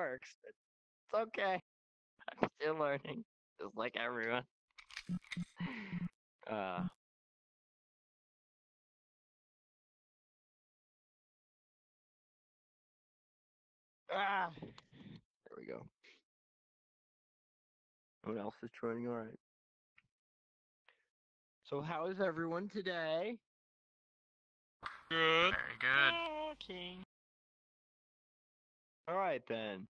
works. It's okay. I'm still learning, just like everyone. Uh, there we go. What else is trending? All right. So how is everyone today? Good. Very good. Okay. All right then.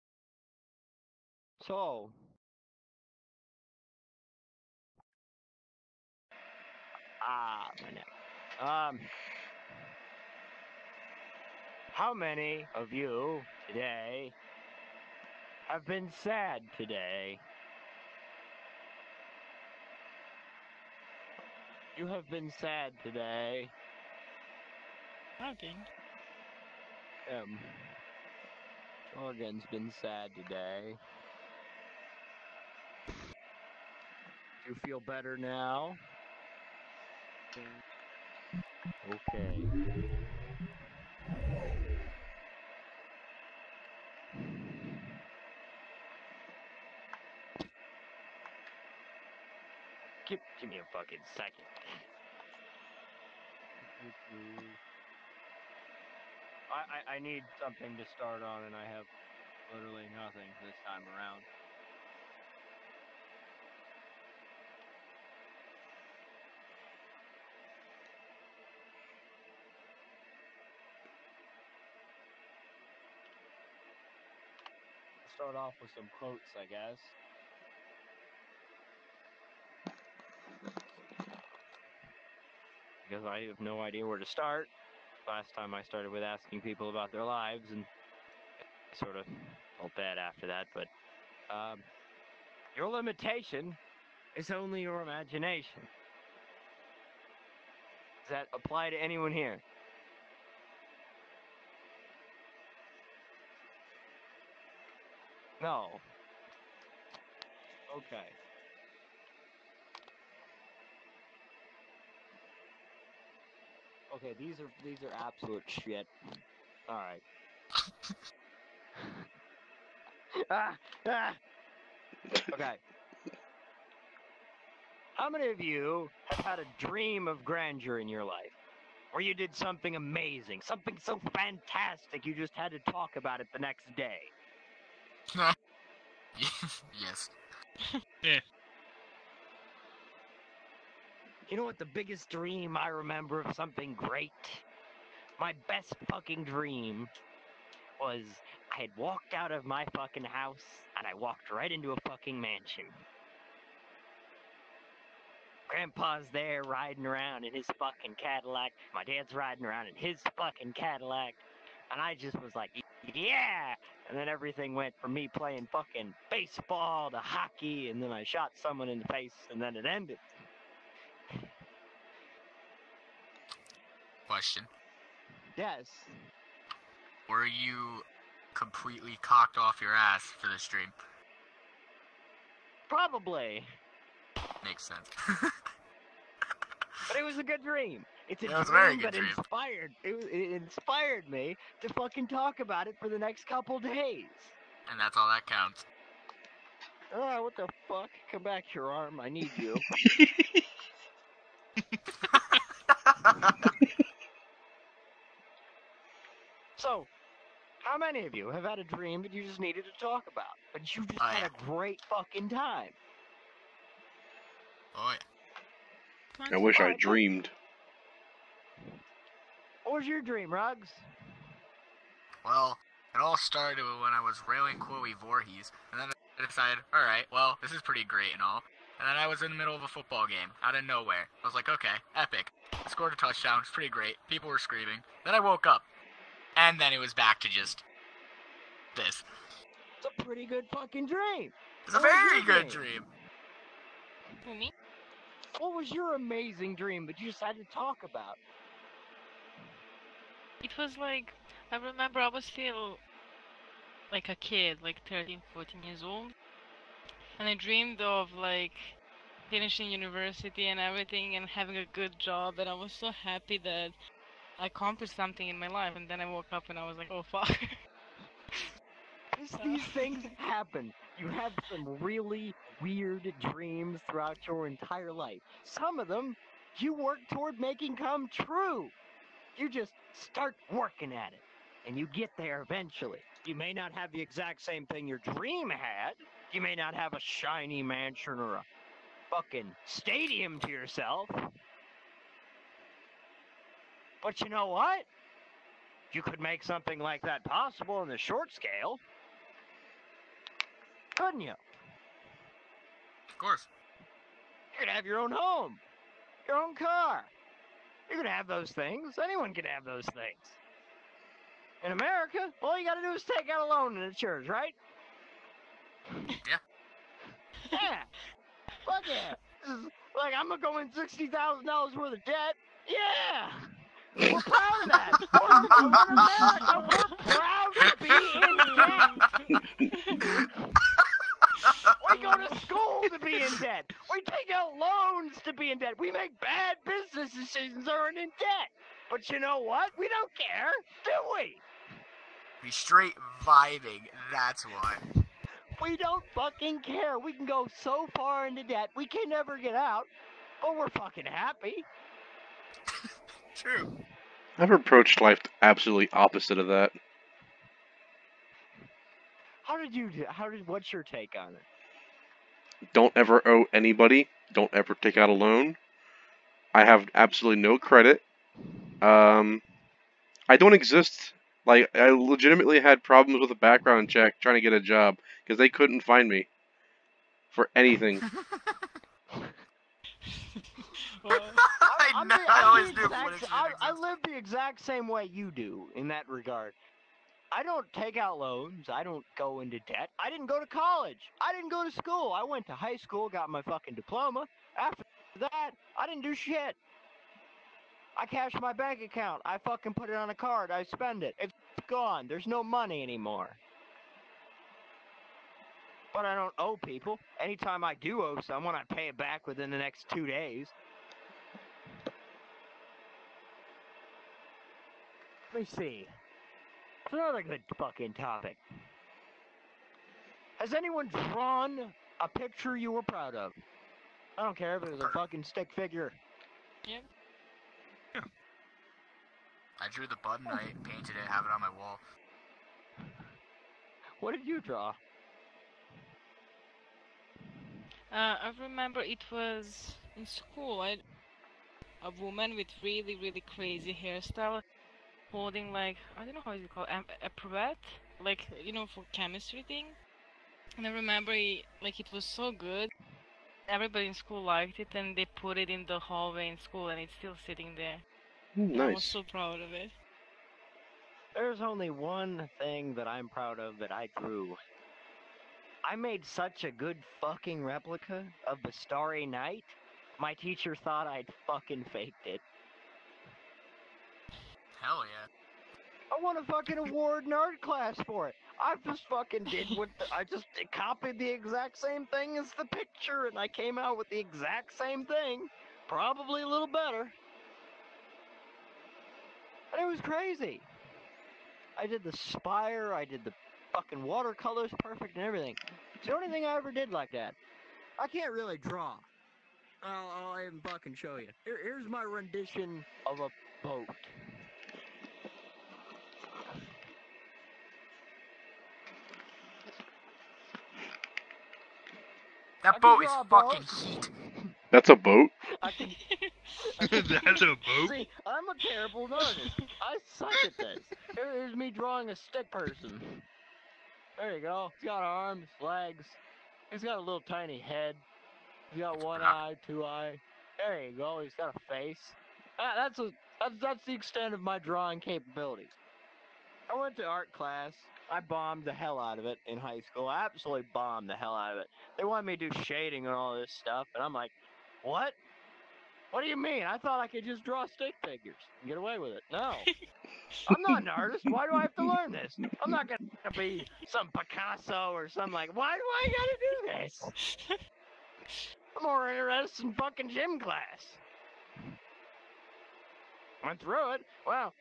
So, my neck. How many of you today have been sad today? You have been sad today. Okay. Jorgen's been sad today. Do you feel better now? Okay. Give me a fucking second. I need something to start on, and I have literally nothing this time around. Start off with some quotes, I guess. Because I have no idea where to start. Last time I started with asking people about their lives, and I sort of felt bad after that, but your limitation is only your imagination. Does that apply to anyone here? No. Okay. Okay, these are absolute shit. All right. Okay. How many of you have had a dream of grandeur in your life? Where you did something amazing, something so fantastic you just had to talk about it the next day? Yes. Yeah. You know what the biggest dream I remember of something great? My best fucking dream was I had walked out of my fucking house and I walked right into a fucking mansion. Grandpa's there riding around in his fucking Cadillac. My dad's riding around in his fucking Cadillac. And I just was like, yeah! And then everything went from me playing fucking baseball to hockey, and then I shot someone in the face, and then it ended. Question. Yes. Were you completely cocked off your ass for this dream? Probably. Makes sense. But it was a good dream. It's a It was a very dream good that dream. it inspired me to fucking talk about it for the next couple days. And that's all that counts. Oh, what the fuck? Come back here, arm. I need you. So, how many of you have had a dream that you just needed to talk about? But you just had a great fucking time? Oh, yeah. I wish I dreamed. What was your dream, Ruggs? Well, it all started when I was railing Chloe Voorhees, and then I decided, alright, well, this is pretty great and all. And then I was in the middle of a football game, out of nowhere. I was like, okay, epic. I scored a touchdown, it's pretty great. People were screaming. Then I woke up. And then it was back to just this. It's a pretty good fucking dream. It's a very good dream. For me? What was your amazing dream that you just had to talk about? It was like, I remember I was still like a kid, like 13, 14 years old. And I dreamed of like finishing university and everything and having a good job. And I was so happy that I accomplished something in my life. And then I woke up and I was like, oh fuck. This course, these things happen. You have some really weird dreams throughout your entire life. Some of them you work toward making come true. You just start working at it, and you get there eventually. You may not have the exact same thing your dream had. You may not have a shiny mansion or a fucking stadium to yourself. But you know what? You could make something like that possible in the short scale. Couldn't you? Of course. You could have your own home, your own car. You could have those things. Anyone can have those things. In America, all you gotta do is take out a loan and it's yours, right? Yeah. Yeah. Fuck yeah. This is, like, I'm gonna go in $60,000 worth of debt. Yeah. We're proud of that. We're America. We're proud to be in debt. We go to school to be in debt. We take out loans to be in debt. We make bad business decisions that are in debt. But you know what? We don't care, do we? Be straight vibing, that's why. We don't fucking care. We can go so far into debt, we can never get out, but we're fucking happy. True. I've approached life absolutely opposite of that. What's your take on it? Don't ever owe anybody. Don't ever take out a loan. I have absolutely no credit. I don't exist. Like, I legitimately had problems with a background check trying to get a job because they couldn't find me for anything. I live the exact same way you do in that regard. I don't take out loans. I don't go into debt. I didn't go to college. I didn't go to school. I went to high school, got my fucking diploma. After that, I didn't do shit. I cashed my bank account. I fucking put it on a card. I spend it. It's gone. There's no money anymore. But I don't owe people. Anytime I do owe someone, I pay it back within the next 2 days. Let me see. It's another good fucking topic. Has anyone drawn a picture you were proud of? I don't care if it was a fucking stick figure. Yep. I drew the Bud Knight, painted it, have it on my wall. What did you draw? I remember it was in school. A woman with really, really crazy hairstyle holding, like, I don't know how is it called, a pipette, like, you know, for chemistry thing. And I remember it was so good. Everybody in school liked it, and they put it in the hallway in school, and it's still sitting there. Nice. I was so proud of it. There's only one thing that I'm proud of that I drew. I made such a good fucking replica of the Starry Night, my teacher thought I'd fucking faked it. Hell yeah. I won a fucking award in art class for it. I just fucking I just copied the exact same thing as the picture, and I came out with the exact same thing. Probably a little better. And it was crazy. I did the spire, I did the fucking watercolors perfect and everything. It's the only thing I ever did like that. I can't really draw. I'll even fucking show you. Here's my rendition of a boat. That boat is fucking heat. That's a boat? That's a boat? See, I'm a terrible artist. I suck at this. Here's me drawing a stick person. There you go. He's got arms, legs. He's got a little tiny head. He's got one eye, two eye. There you go. He's got a face. That's the extent of my drawing capabilities. I went to art class. I bombed the hell out of it in high school. I absolutely bombed the hell out of it. They wanted me to do shading and all this stuff, and I'm like, what? What do you mean? I thought I could just draw stick figures and get away with it. No. I'm not an artist. Why do I have to learn this? I'm not going to be some Picasso or something like, why do I got to do this? I'm more interested in fucking gym class. Went through it. Well,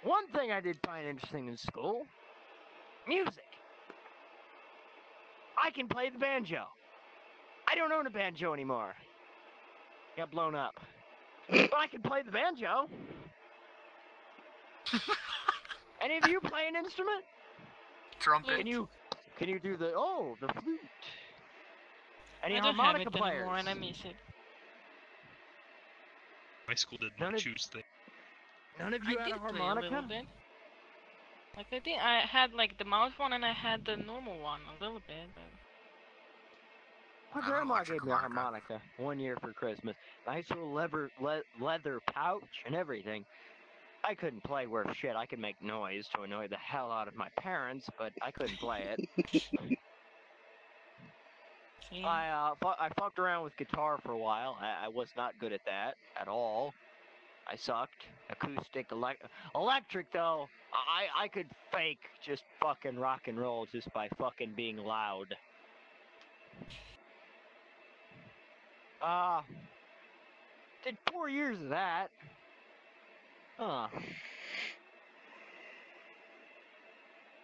one thing I did find interesting in school, music. I can play the banjo. I don't own a banjo anymore. Got blown up. But I can play the banjo. Any of you play an instrument? Trumpet. Can you do the flute? Any I don't have harmonica it players? anymore and I miss it. My school did None not of- choose things. None of you I had did a play a harmonica? little bit. Like I think I had like the mouse one and I had the normal one a little bit, but My I have an grandma electric gave me a harmonica one year for Christmas. Nice little leather pouch and everything. I couldn't play worth shit. I could make noise to annoy the hell out of my parents, but I couldn't play it. see. I fucked around with guitar for a while. I was not good at that at all. I sucked. Acoustic, electric though. I could fake just fucking rock and roll just by fucking being loud. Did 4 years of that. Huh.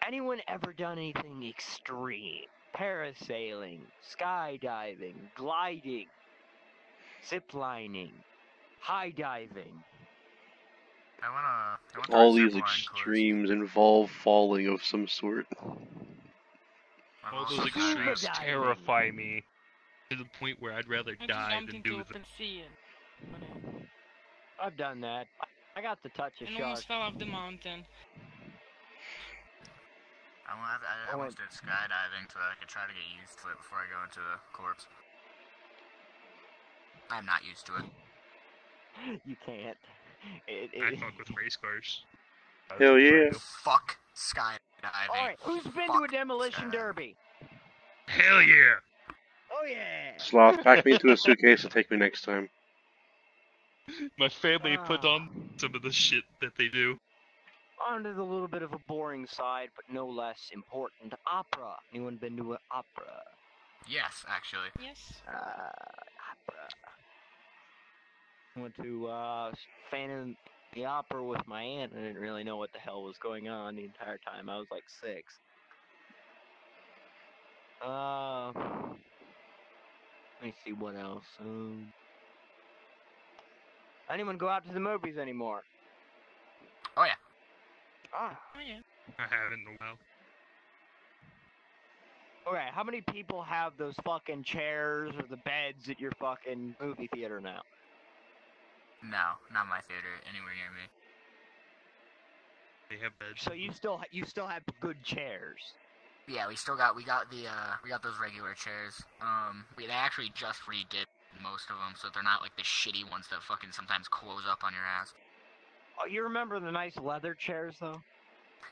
Anyone ever done anything extreme? Parasailing, skydiving, gliding, ziplining, high diving. I went to All a these zip line course. extremes involve falling of some sort. I've All also those done Scuba extremes diving. terrify me to the point where I'd rather I just die jumped than into do open them. sea and whatever. I've done that. I got to touch a And shark. almost fell off the mountain. I almost did skydiving so I could try to get used to it before I go into the corpse. I'm not used to it. You can't. I fuck with race cars. Hell yeah. Fuck skydiving. Alright, who's been to a Fuck demolition skydiving. derby? Hell yeah! Oh yeah! Sloth, pack me into a suitcase and take me next time. My family put Ah. on some of the shit that they do. On to the little bit of a boring side, but no less important. Opera. Anyone been to an opera? Yes, actually. Yes. Opera. Went to Phantom the Opera with my aunt. I didn't really know what the hell was going on the entire time. I was like 6. Let me see what else. Anyone go out to the movies anymore? Oh yeah. Ah. Oh yeah. I haven't in a while. Okay, how many people have those fucking chairs or the beds at your fucking movie theater now? No, not my theater, anywhere near me. They have beds. So you still have good chairs. Yeah, we got those regular chairs. They actually just redid most of them, so they're not like the shitty ones that fucking sometimes close up on your ass. Oh, you remember the nice leather chairs though?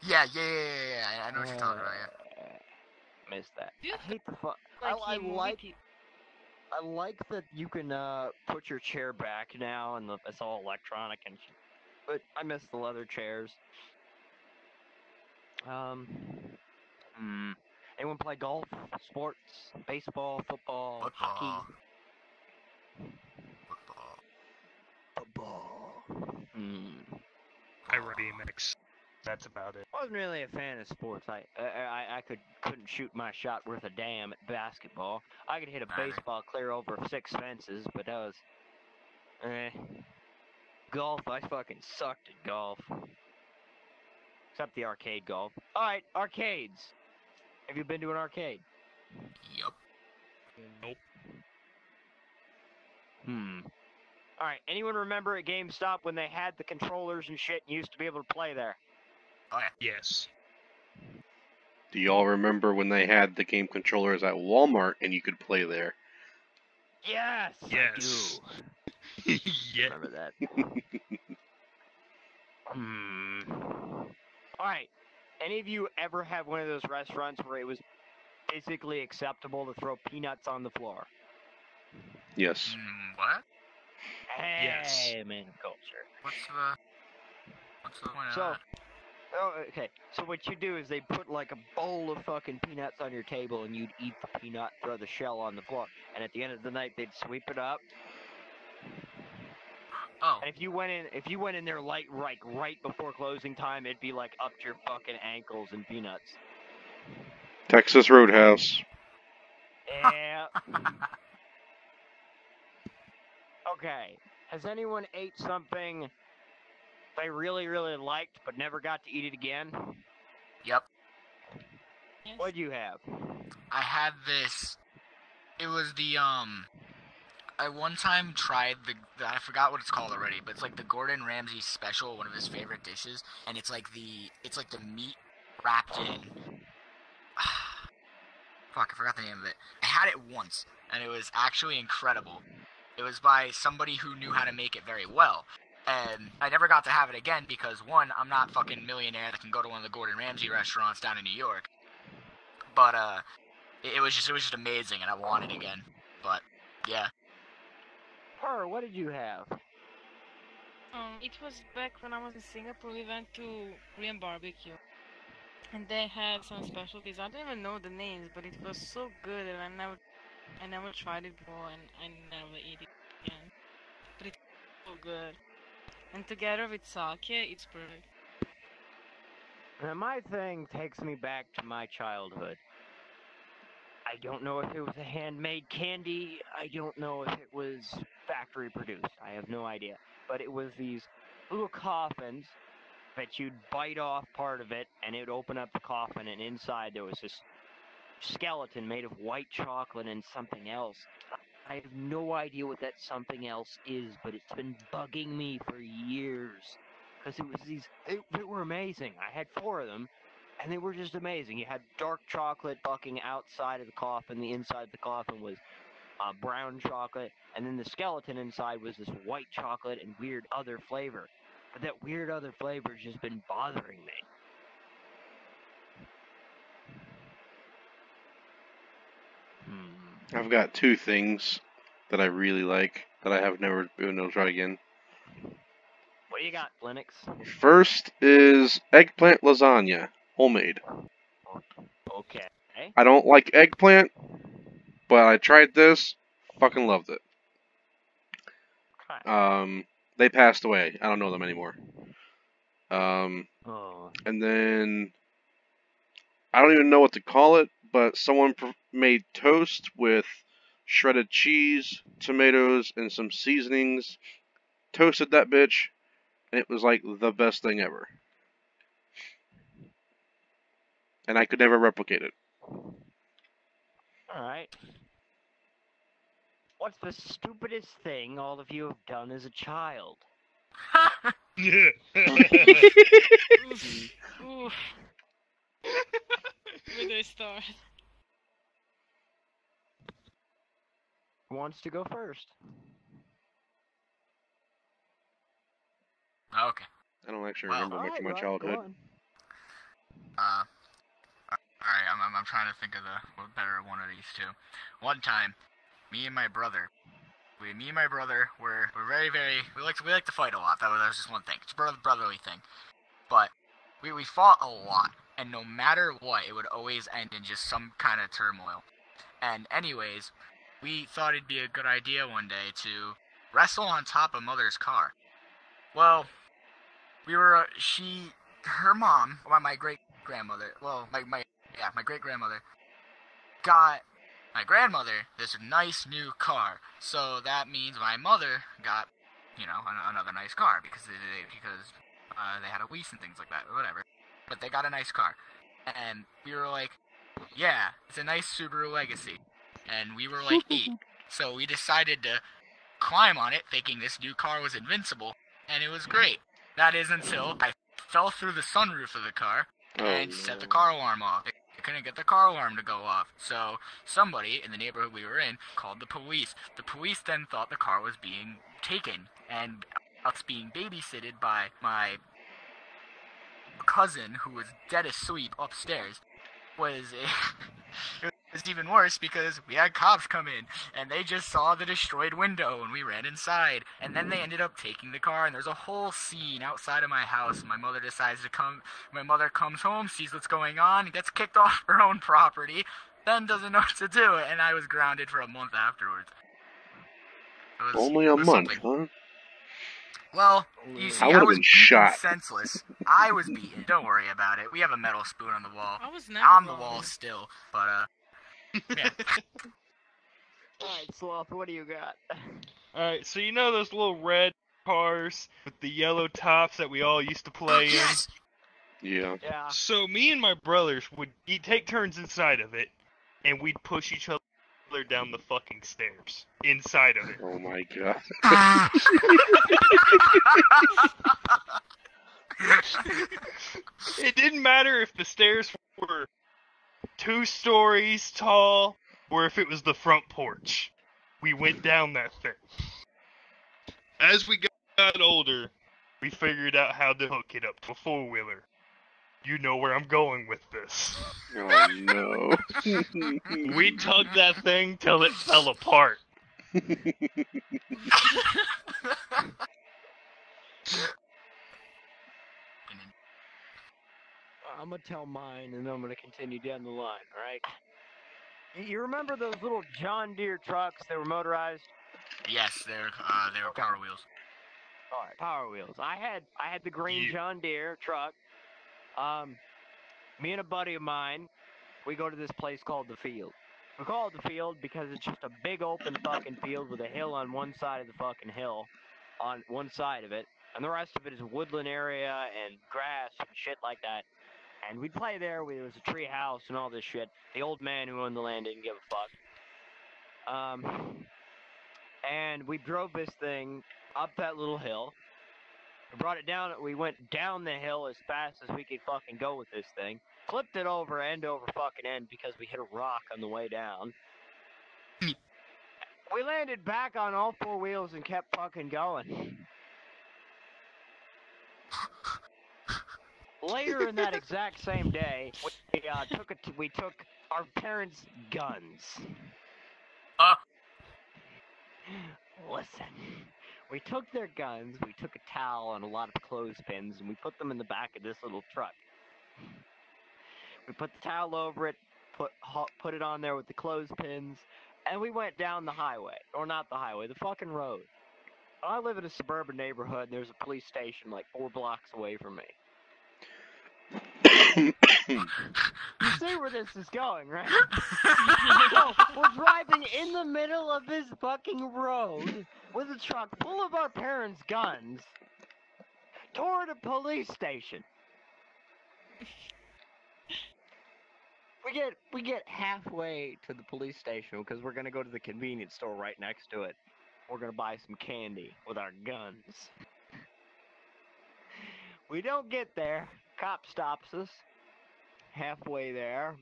Yeah. I know what you're talking about. Yeah. Missed that. Dude, I hate the fuck. Like I in like movie I like that you can put your chair back now and it's all electronic and shit. But I miss the leather chairs. Anyone play golf, sports, baseball, football, hockey? Football. I ride BMX. That's about it. I wasn't really a fan of sports. I couldn't shoot my shot worth a damn at basketball. I could hit a Neither. baseball clear over 6 fences, but that was golf. I fucking sucked at golf. Except the arcade golf. Alright, arcades. Have you been to an arcade? Yup. Nope. Alright, anyone remember at GameStop when they had the controllers and shit and used to be able to play there? Oh yeah. Yes. Do y'all remember when they had the game controllers at Walmart and you could play there? Yes! Yes. I do. Yeah. Remember that. Alright, any of you ever have one of those restaurants where it was physically acceptable to throw peanuts on the floor? Yes. What? Yes. Hey, man, culture. What's the point of So, that? okay. So what you do is they put like a bowl of fucking peanuts on your table, and you'd eat the peanut, throw the shell on the floor, and at the end of the night they'd sweep it up. Oh. And if you went in there like right before closing time, it'd be like up to your fucking ankles in peanuts. Texas Roadhouse. Okay. Has anyone ate something they really, really liked but never got to eat it again? Yep. Yes. What'd you have? I had this. It was the I one time tried I forgot what it's called already, but it's like the Gordon Ramsay special, one of his favorite dishes, and it's like the meat wrapped in. Fuck, I forgot the name of it. I had it once, and it was actually incredible. It was by somebody who knew how to make it very well. And I never got to have it again because, one, I'm not fucking millionaire that can go to one of the Gordon Ramsay restaurants down in New York. But it was just amazing, and I want it again. But yeah. Her, what did you have? It was back when I was in Singapore. We went to Korean barbecue, and they had some specialties. I don't even know the names, but it was so good, and I never tried it before, and I never eat it again. But it's so good, and together with sake, it's perfect. Now, my thing takes me back to my childhood. I don't know if it was a handmade candy. I don't know if it was factory produced. I have no idea. But it was these little coffins that you'd bite off part of it, and it would open up the coffin, and inside there was this skeleton made of white chocolate and something else. I have no idea what that something else is, but it's been bugging me for years. Because it was they were amazing. I had 4 of them, and they were just amazing. You had dark chocolate fucking outside of the coffin. The inside of the coffin was brown chocolate, and then the skeleton inside was this white chocolate and weird other flavor. But that weird other flavor has just been bothering me. I've got 2 things that I really like that I have never been able to try again. What do you got, Linux? First is eggplant lasagna, homemade. Okay. I don't like eggplant, but I tried this, fucking loved it. They passed away. I don't know them anymore. And then I don't even know what to call it, but someone made toast with shredded cheese, tomatoes, and some seasonings. Toasted that bitch, and it was like the best thing ever. And I could never replicate it. Alright. What's the stupidest thing all of you have done as a child? Yeah. Oof. Oof. Where do I start? Who wants to go first? Okay. I don't actually Wow. remember much of my childhood. Alright, I'm trying to think of the better one of these two. One time, me and my brother were very, very, we like to fight a lot. That was just one thing. It's a brotherly thing. But we fought a lot, and no matter what, it would always end in just some kind of turmoil. And anyways, we thought it'd be a good idea one day to wrestle on top of Mother's car. Well, her mom, my great-grandmother, my great-grandmother, got my grandmother this nice new car. So that means my mother got, another nice car because they had a lease and things like that, or whatever. But they got a nice car. And we were like, yeah, it's a nice Subaru Legacy. And we were like 8. So we decided to climb on it, thinking this new car was invincible, and it was great. That is until I fell through the sunroof of the car and set the car alarm off. I couldn't get the car alarm to go off. So somebody in the neighborhood we were in called the police. The police then thought the car was being taken, and us being babysitted by my cousin, who was dead asleep upstairs, it was even worse because we had cops come in, and they just saw the destroyed window, and we ran inside, and then they ended up taking the car, and there's a whole scene outside of my house. My mother comes home, sees what's going on, gets kicked off her own property, then doesn't know what to do, and I was grounded for a month afterwards. Only a month, huh? Well, you see, I was beaten senseless. I was beaten. Don't worry about it. We have a metal spoon on the wall. I was never on the wall still, but yeah. Sloth, what do you got? Alright, so you know those little red cars with the yellow tops that we all used to play Yes! Yeah. Yeah. in? So me and my brothers would take turns inside of it, and we'd push each other down the fucking stairs. Inside of it. Oh my god. It didn't matter if the stairs were 2 stories tall, or if it was the front porch. We went down that thing. As we got older, we figured out how to hook it up to a 4-wheeler. You know where I'm going with this. Oh no. We tugged that thing till it fell apart. I'm gonna tell mine, and then I'm gonna continue down the line. All right. You remember those little John Deere trucks that were motorized? Yes, they were Power Wheels. All right, Power Wheels. I had the green Yeah. John Deere truck. Me and a buddy of mine, we go to this place called the Field. We call it the Field because it's just a big open fucking field with a hill on one side of the fucking hill, on one side of it, and the rest of it is a woodland area and grass and shit like that. And we'd play there. There was a tree house and all this shit. The old man who owned the land didn't give a fuck. And we drove this thing up that little hill. We brought it down. We went down the hill as fast as we could fucking go with this thing. Flipped it over end over fucking end because we hit a rock on the way down. We landed back on all 4 wheels and kept fucking going. Later in that exact same day, we took our parents' guns. Listen, we took their guns, we took a towel and a lot of clothespins, and we put them in the back of this little truck. We put the towel over it, put it on there with the clothespins, and we went down the highway. Or not the highway, the fucking road. I live in a suburban neighborhood, and there's a police station like 4 blocks away from me. You see where this is going, right? So, we're driving in the middle of this fucking road with a truck full of our parents' guns toward a police station. We get halfway to the police station because we're gonna go to the convenience store right next to it. We're gonna buy some candy with our guns. We don't get there. Cop stops us. Halfway there.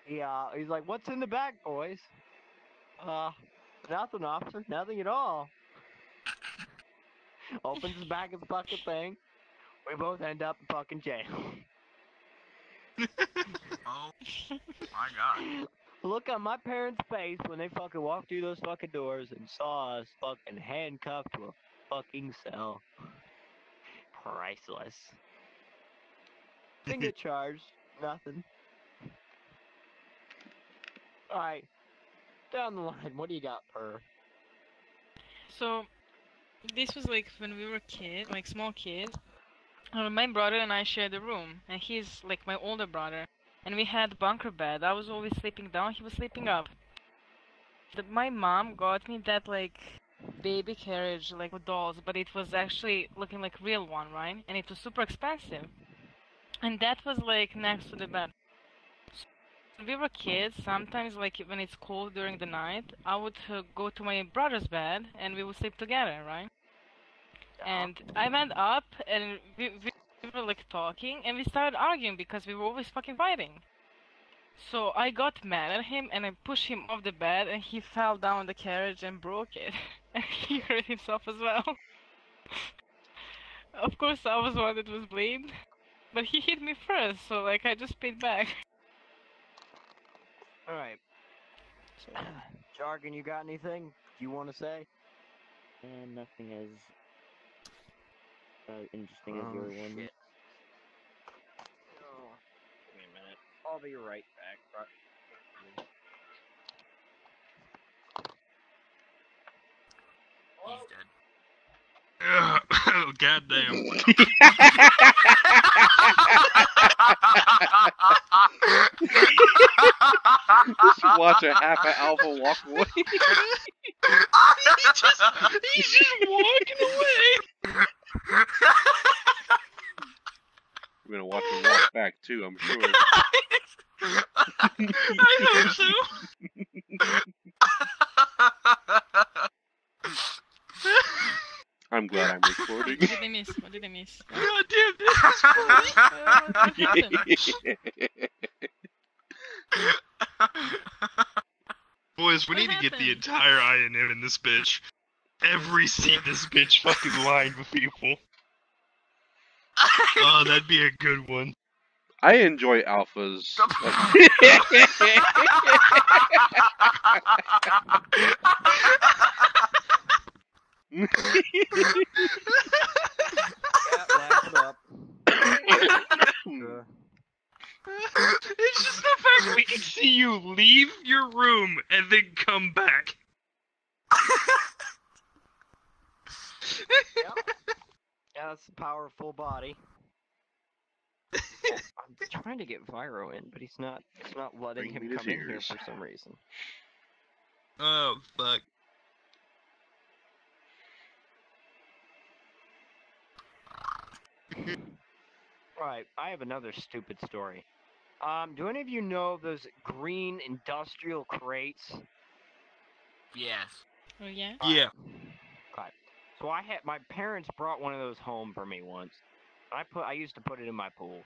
He's like, "What's in the bag, boys?" Nothing, officer. Nothing at all. Opens the back of the fucking thing. We both end up in fucking jail. Oh my god. Look on my parents' face when they fucking walked through those fucking doors and saw us fucking handcuffed to a fucking cell. Priceless. Didn't get charged. Nothing. Alright. Down the line, what do you got, Per? So, this was like when we were kids, like small kids. My brother and I shared a room, and he's like my older brother. And we had bunker bed. I was always sleeping down, he was sleeping up. My mom got me that like baby carriage, like with dolls, but it was actually looking like real one, right? And it was super expensive. And that was like next to the bed. When we were kids, sometimes like when it's cold during the night, I would go to my brother's bed and we would sleep together, right? And I went up and we were like talking and we started arguing because we were always fucking fighting. So I got mad at him and I pushed him off the bed and he fell down the carriage and broke it. And he hurt himself as well. Of course I was one that was blamed. But he hit me first, so like I just paid back. Alright. Jargon, you got anything you want to say? Nothing as interesting as your one. Shit. Oh, give me a minute. I'll be right back. He's dead. Oh, goddamn. Just watch a half an alpha walk away. He's just walking away. I'm gonna watch him walk back too, I'm sure. I hope so. I'm glad I'm recording. What did I miss? What did I miss? God damn, this is Boys, we What need to get the happened? entire INM in this bitch. Every seat in this bitch fucking lined with people. Oh, that'd be a good one. I enjoy alphas. Yeah, laugh it up. It's just the fact that we can see you leave your room and then come back. Yeah, that's the power of full body. I'm trying to get Vyro in, but it's not letting Bring him me to come in here tears. for some reason. Oh, fuck. Right, I have another stupid story. Do any of you know of those green industrial crates? Yes. Oh yeah? Yeah. Okay. So my parents brought one of those home for me once. I used to put it in my pool.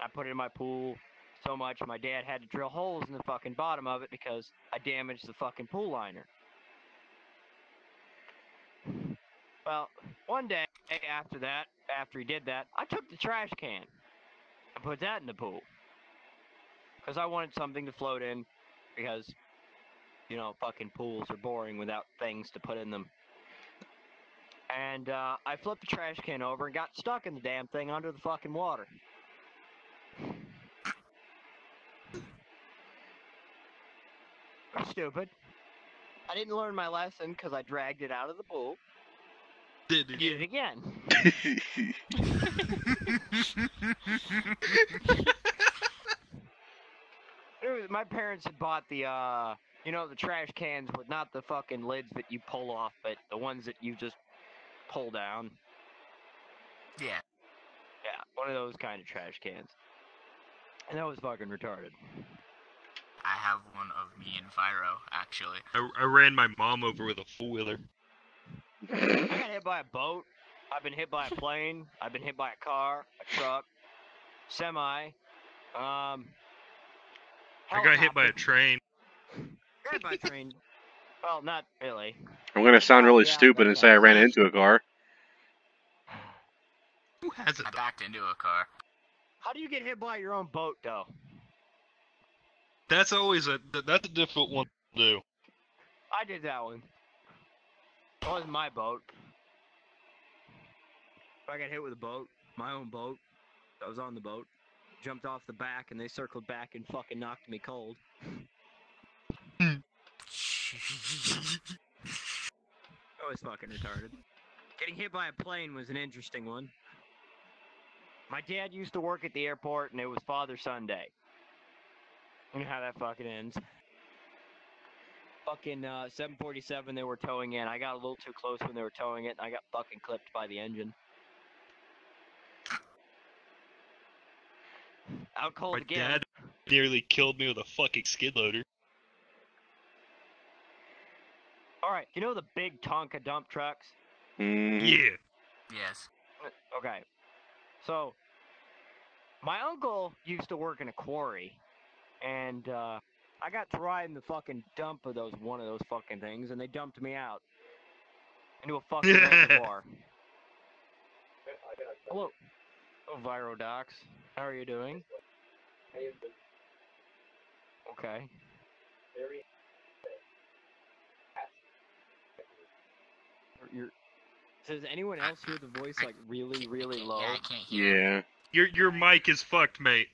I put it in my pool so much my dad had to drill holes in the fucking bottom of it because I damaged the fucking pool liner. Well, one day after he did that, I took the trash can and put that in the pool. Because I wanted something to float in because, you know, fucking pools are boring without things to put in them. And I flipped the trash can over and got stuck in the damn thing under the fucking water. Stupid. I didn't learn my lesson because I dragged it out of the pool. Did Did it again. My parents had bought the, the trash cans with not the fucking lids that you pull off, but the ones that you just pull down. Yeah. Yeah, one of those kind of trash cans. And that was fucking retarded. I have one of me and Fyro, actually. I ran my mom over with a four-wheeler. I got hit by a boat. I've been hit by a plane. I've been hit by a car, a truck, semi. I got hit by a train. Got hit by a train. Well, not really. I'm gonna sound really Yeah, stupid and that's say I not- ran into a car. Who hasn't? I backed into a car. How do you get hit by your own boat, though? That's always that's a difficult one to do. I did that one. It wasn't my boat. I got hit with a boat, my own boat. I was on the boat, jumped off the back, and they circled back and fucking knocked me cold. That was fucking retarded. Getting hit by a plane was an interesting one. My dad used to work at the airport, and it was Father-Son Day. You know how that fucking ends. Fucking 747 they were towing in. I got a little too close when they were towing it, and I got fucking clipped by the engine. Out cold My again. dad nearly killed me with a fucking skid loader. Alright, you know the big Tonka dump trucks? Mhm. Yeah. Yes. Okay. So, my uncle used to work in a quarry, and I got to ride in the fucking dump of one of those fucking things, and they dumped me out into a fucking reservoir. Hello. Hello, Virodox. How are you doing? Okay. Does anyone else hear the voice like really, really low? Yeah, I can't hear. Yeah. Your mic is fucked, mate.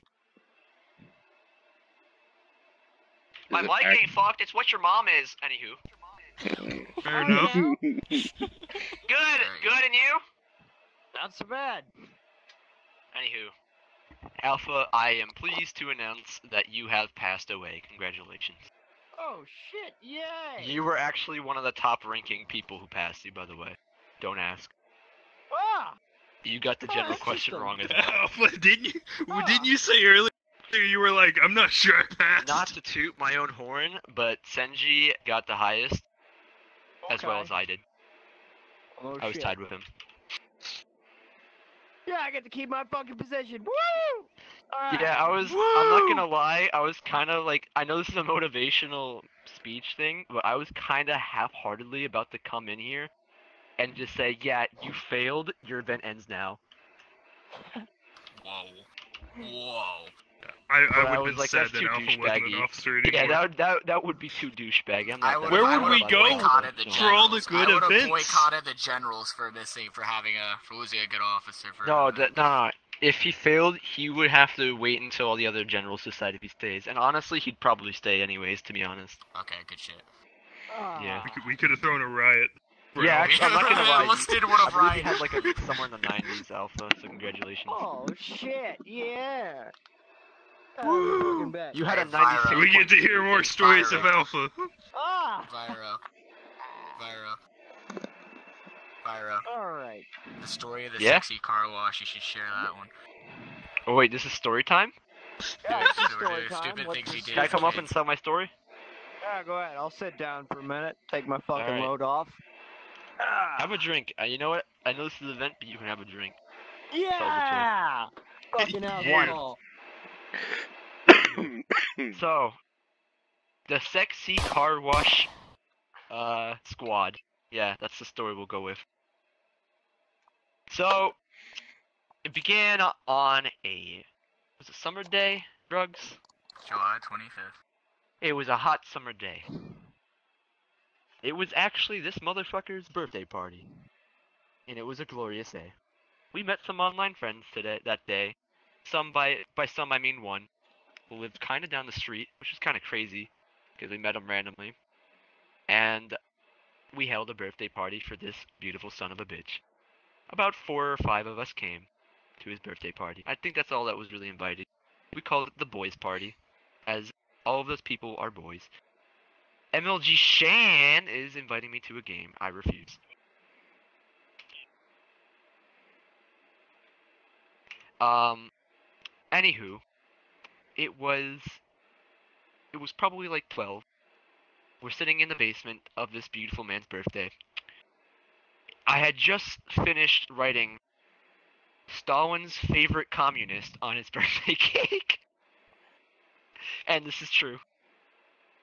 My Is it mic act- ain't fucked, it's what your mom is. Anywho. Fair Oh, enough. yeah? Good, and you? Not so bad. Anywho. Alpha, I am pleased to announce that you have passed away. Congratulations. Oh shit! Yay! You were actually one of the top-ranking people who passed you, by the way. Don't ask. Ah! You got the general that's question just a- wrong as well. Alpha, didn't you say earlier you were like, I'm not sure I passed? Not to toot my own horn, but Senji got the highest, as well as I did. Oh, I was shit. tied with him. Yeah, I get to keep my fucking position. Woo! Alright. Yeah, I'm not gonna lie, I was kind of like, I know this is a motivational speech thing, but I was kind of half-heartedly about to come in here and just say, yeah, you failed, your event ends now. Whoa. I But would have was been like, sad that's that too Alpha wasn't an douchebaggy. officer anymore. Yeah, that would be too douchebaggy. I'm not that Where would bad we about go? it. boycotted the For all the generals. good I would have events. boycotted the generals for losing a good officer. No. If he failed, he would have to wait until all the other generals decide if he stays. And honestly, he'd probably stay anyways, to be honest. Okay, good shit. Yeah. We could have thrown a riot. for Yeah, Alpha. actually, I'm not gonna lie. Enlisted would I have believe he rioted. had like somewhere in the 90s Alpha, so congratulations. Oh shit! Yeah. Woo! You had a Hey, Vira. 96. We get to hear more stories of Alpha. Ah. Vira. All right. The story of the Yeah? sexy car wash. You should share that one. Oh wait, this is story time? Yeah, it's Stupid- story time. stupid What's things the you did. Can I come up kids. and tell my story? Yeah, go ahead. I'll sit down for a minute. Take my fucking Alright. load off. Ah. Have a drink. You know what? I know this is an event, but you can have a drink. Yeah. Fucking alcohol. So, the sexy car wash squad. Yeah, that's the story we'll go with. So, it began on was it summer day, drugs? July 25th. It was a hot summer day. It was actually this motherfucker's birthday party. And it was a glorious day. We met some online friends that day. Some by some I mean one, who lived kinda down the street, which was kinda crazy, because we met him randomly. And we held a birthday party for this beautiful son of a bitch. About 4 or 5 of us came to his birthday party. I think that's all that was really invited. We called it the boys' party, as all of those people are boys. MLG Shan is inviting me to a game. I refuse. Anywho, it was probably like 12. We're sitting in the basement of this beautiful man's birthday. I had just finished writing Stalin's favorite communist on his birthday cake. And this is true.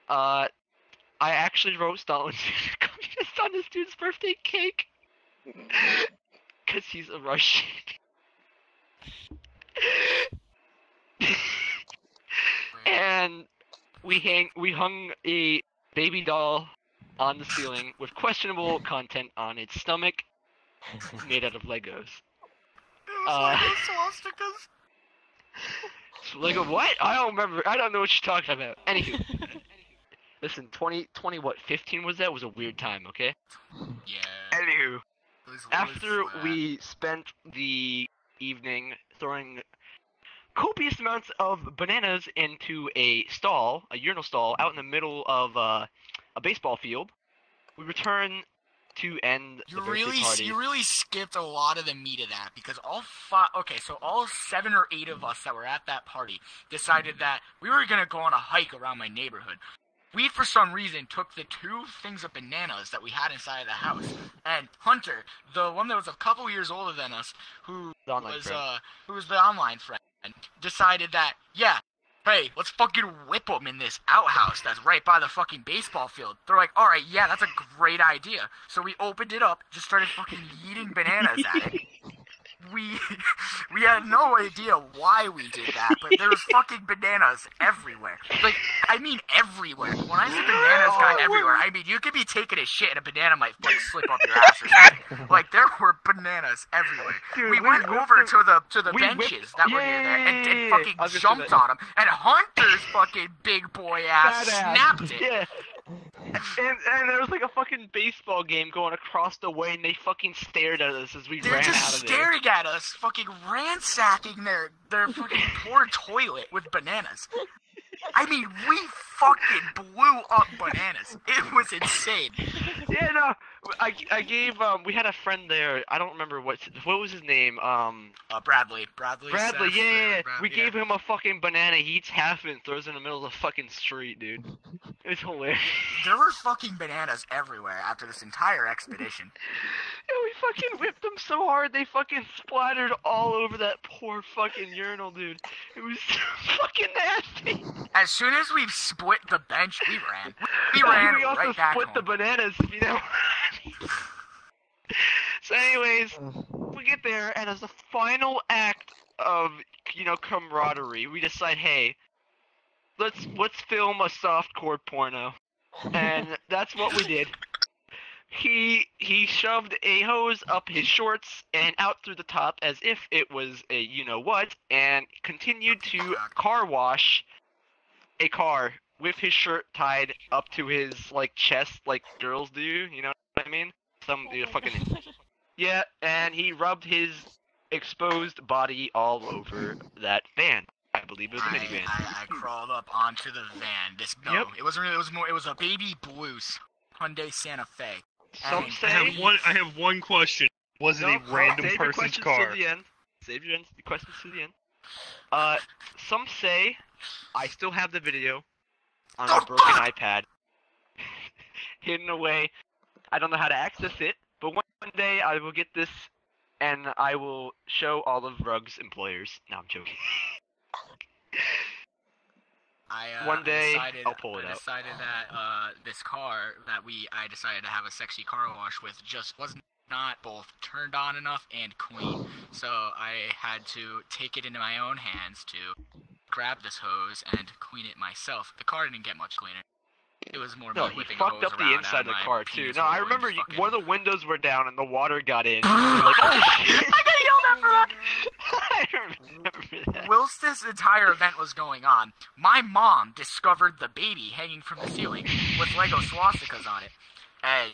I actually wrote Stalin's favorite communist on this dude's birthday cake. Because he's a Russian. And we hung a baby doll on the ceiling with questionable content on its stomach, made out of Legos. swastikas. Lego what? I don't remember. I don't know what you're talking about. Anywho, listen, 20 what? 15 was that? It was a weird time, okay? Yeah. Anywho, It was after flat. we spent the evening throwing copious amounts of bananas into a urinal stall, out in the middle of a baseball field, we return to end the birthday party. You really skipped a lot of the meat of that because all 7 or 8 of us that were at that party decided that we were gonna go on a hike around my neighborhood. We, for some reason, took the 2 things of bananas that we had inside of the house, and Hunter, the one that was a couple years older than us, who was the online friend, decided that, yeah, hey, let's fucking whip them in this outhouse that's right by the fucking baseball field. They're like, alright, yeah, that's a great idea. So we opened it up, just started fucking eating bananas at it. We had no idea why we did that, but there was fucking bananas everywhere. Like, I mean everywhere. When I say bananas got everywhere, I mean you could be taking a shit and a banana might like slip up your ass or something. Like there were bananas everywhere. Dude, we went over to the benches that were near there and fucking jumped on them. And Hunter's fucking big boy ass snapped it. Yeah. And there was like a fucking baseball game going across the way, and they fucking stared at us as we They're ran just out of there. staring at us, fucking ransacking their fucking poor toilet with bananas. I mean, we fucking blew up bananas. It was insane. Yeah, no, I gave we had a friend there. I don't remember what was his name. Bradley, Bradley. Seth, Yeah. Brad- We gave him a fucking banana. He eats half and throws it in the middle of the fucking street, dude. It was hilarious. There were fucking bananas everywhere after this entire expedition. Yeah, we fucking whipped them so hard they fucking splattered all over that poor fucking urinal, dude. It was so fucking nasty. As soon as we split the bench, we ran. We ran We also right back split home. the bananas, you know. So, anyways, we get there, and as a final act of camaraderie, we decide, hey, let's film a softcore porno, and that's what we did. He shoved a hose up his shorts and out through the top as if it was a you-know-what, and continued to car wash a car with his shirt tied up to his, chest like girls do, you know what I mean? Yeah, and he rubbed his exposed body all over that van. I believe it was a minivan. I crawled up onto the van. Yep. It wasn't really, it was a baby blues Hyundai Santa Fe. Some And- say... I have one question. Was it a random save your person's questions car? To the end. Save your questions to the end. Some say I still have the video on a broken iPad hidden away. I don't know how to access it, but one day I will get this and I will show all of Rug's employers. No, I'm joking. One day, I'll pull it out. I decided that this car that I decided to have a sexy car wash with just was not both turned on enough and clean. So I had to take it into my own hands to grab this hose and clean it myself. The car didn't get much cleaner. It was more No, me he whipping a fucked hose up the around inside out of the my car too. penis No, I hole and remember fucking- one of the windows were down and the water got in. Like, oh shit! I got yelled at for that! I remember that. Whilst this entire event was going on, my mom discovered the baby hanging from the ceiling with Lego swastikas on it. And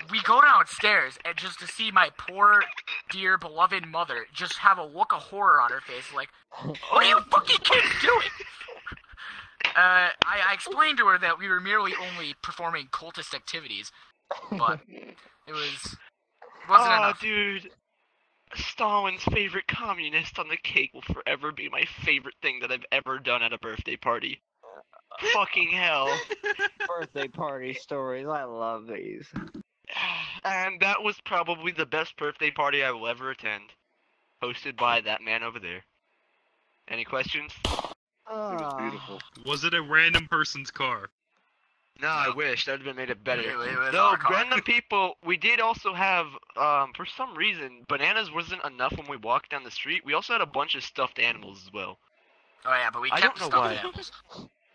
we go downstairs and just to see my poor, dear, beloved mother just have a look of horror on her face, like, what are you fucking kids doing? I explained to her that we were merely only performing cultist activities, but it wasn't enough. Dude. Stalin's favorite communist on the cake will forever be my favorite thing that I've ever done at a birthday party. Fucking hell. Birthday party stories. I love these. And that was probably the best birthday party I will ever attend. Hosted by that man over there. Any questions? It was beautiful. Was it a random person's car? No, I wish. That would have made it better. It was No, our car. random people, we did also have, for some reason, bananas wasn't enough when we walked down the street. We also had a bunch of stuffed animals as well. Oh yeah, but we I kept don't the know stuffed why. animals.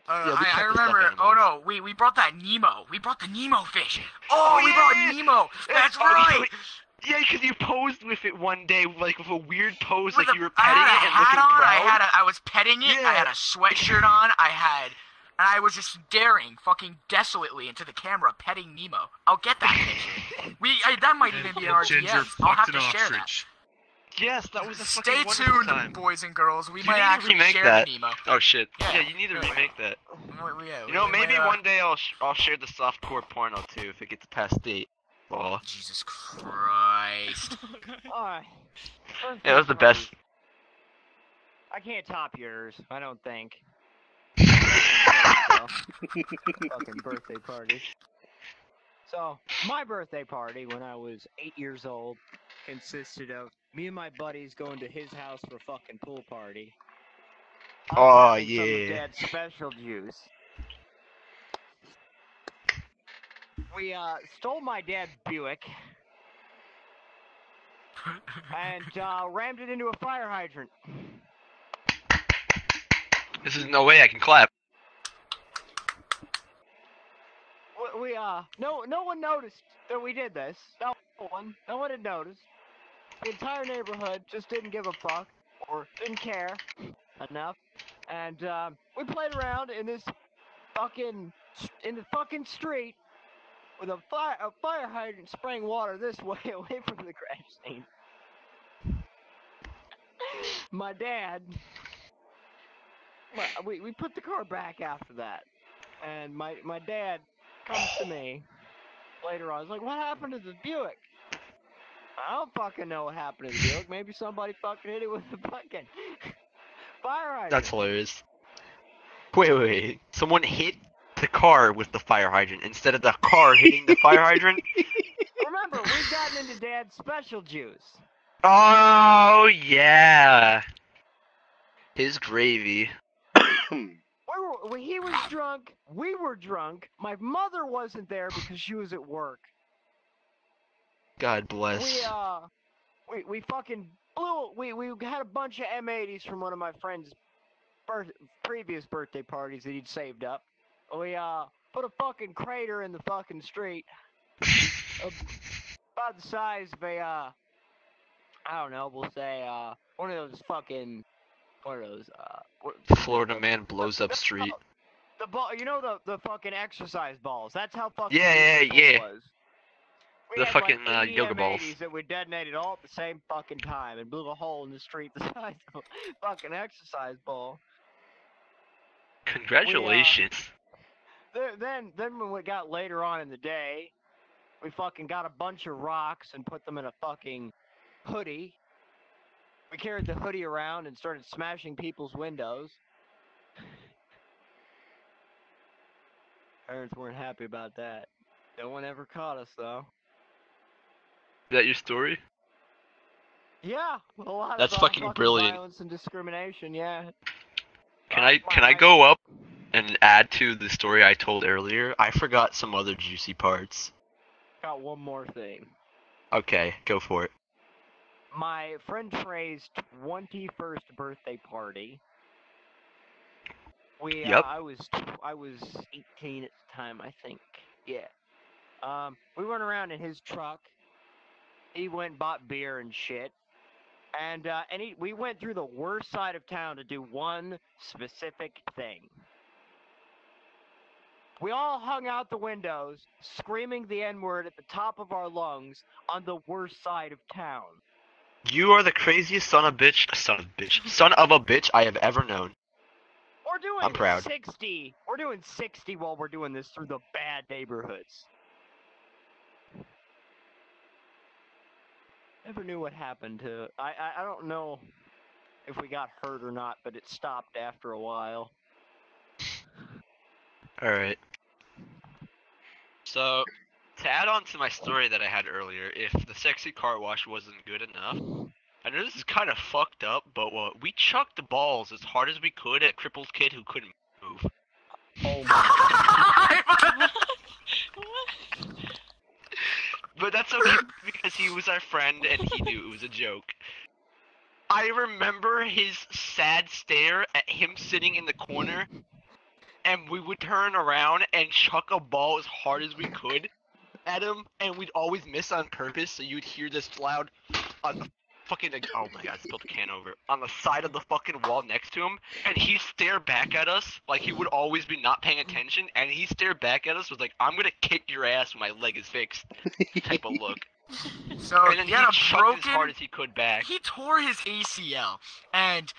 Yeah, we I kept the remember. stuffed Oh animals. no, we brought that Nemo. We brought the Nemo fish. Oh, we yeah, brought yeah. Nemo. That's Oh, right. Yeah, because you posed with it one day, like with a weird pose, With like a- you were I petting had it a and hat looking on. proud. I was petting it. I Yeah. had a sweatshirt on. And I was just staring fucking desolately into the camera, petting Nemo. I'll get that picture. That might even be in our Ginger DMs. I'll have fucked to an share that. ostrich. Yes, that was a Stay fucking wonderful tuned, time. boys and girls. We You might need to actually remake share that. the Nemo. Oh shit. Yeah. Yeah, you need to Yeah. remake that. Yeah, You know, we maybe might, one day I'll share the softcore porno too if it gets past date. Oh. Jesus Christ. Alright. Yeah, that was the best. I can't top yours. I don't think. Fucking birthday party. So, my birthday party when I was 8 years old consisted of me and my buddies going to his house for a fucking pool party. I was Oh, having some of yeah. Dad's special juice. We stole my dad's Buick and rammed it into a fire hydrant. This is no way I can clap. No one noticed that we did this. No one had noticed. The entire neighborhood just didn't give a fuck or didn't care enough, and we played around in the fucking street with a fire hydrant spraying water this way away from the crash scene. My dad, we put the car back after that, and my dad comes to me later on. He's like, "What happened to the Buick?" I don't fucking know what happened to the Buick. Maybe somebody fucking hit it with a fucking fire hydrant. That's hilarious. Wait. Someone hit the car with the fire hydrant instead of the car hitting the fire hydrant? Remember, we've gotten into Dad's special juice. Oh, yeah. His gravy. He was drunk. We were drunk. My mother wasn't there because she was at work. God bless. We fucking blew. We had a bunch of M80s from one of my friend's previous birthday parties that he'd saved up. We put a fucking crater in the fucking street, about the size of a I don't know. We'll say one of those fucking. What are those? Florida man blows up street. The ball, you know the fucking exercise balls. That's how fucking Yeah. it was. We The had fucking like 80 yoga balls. M80s that we detonated all at the same fucking time and blew a hole in the street the size of a fucking exercise ball. Congratulations. Then when we got later on in the day, we fucking got a bunch of rocks and put them in a fucking hoodie. We carried the hoodie around and started smashing people's windows. Parents weren't happy about that. No one ever caught us, though. Is that your story? Yeah, a lot That's of fucking brilliant. violence and discrimination, yeah. Can I go up and add to the story I told earlier? I forgot some other juicy parts. Got one more thing. Okay, go for it. My friend Trey's 21st birthday party. Yep. I was 18 at the time, I think. Yeah. We went around in his truck. He went and bought beer and shit. And we went through the worst side of town to do one specific thing. We all hung out the windows, screaming the N-word at the top of our lungs on the worst side of town. You are the craziest son of a bitch I have ever known. We're doing I'm proud. 60. We're doing 60 while we're doing this through the bad neighborhoods. Never knew what happened to. I don't know if we got hurt or not, but it stopped after a while. Alright. So, to add on to my story that I had earlier, if the sexy car wash wasn't good enough, I know this is kind of fucked up, but we chucked the balls as hard as we could at Cripple's kid who couldn't move. Oh my God. But that's okay because he was our friend and he knew it was a joke. I remember his sad stare at him sitting in the corner, and we would turn around and chuck a ball as hard as we could at him, and we'd always miss on purpose, so you'd hear this loud on the fucking, oh my God, I spilled a can over, on the side of the fucking wall next to him, and he'd stare back at us, like he would always be not paying attention, and he stared back at us with like, I'm gonna kick your ass when my leg is fixed, type of look. So And then he had a chucked broken. as hard as he could back. He tore his ACL, and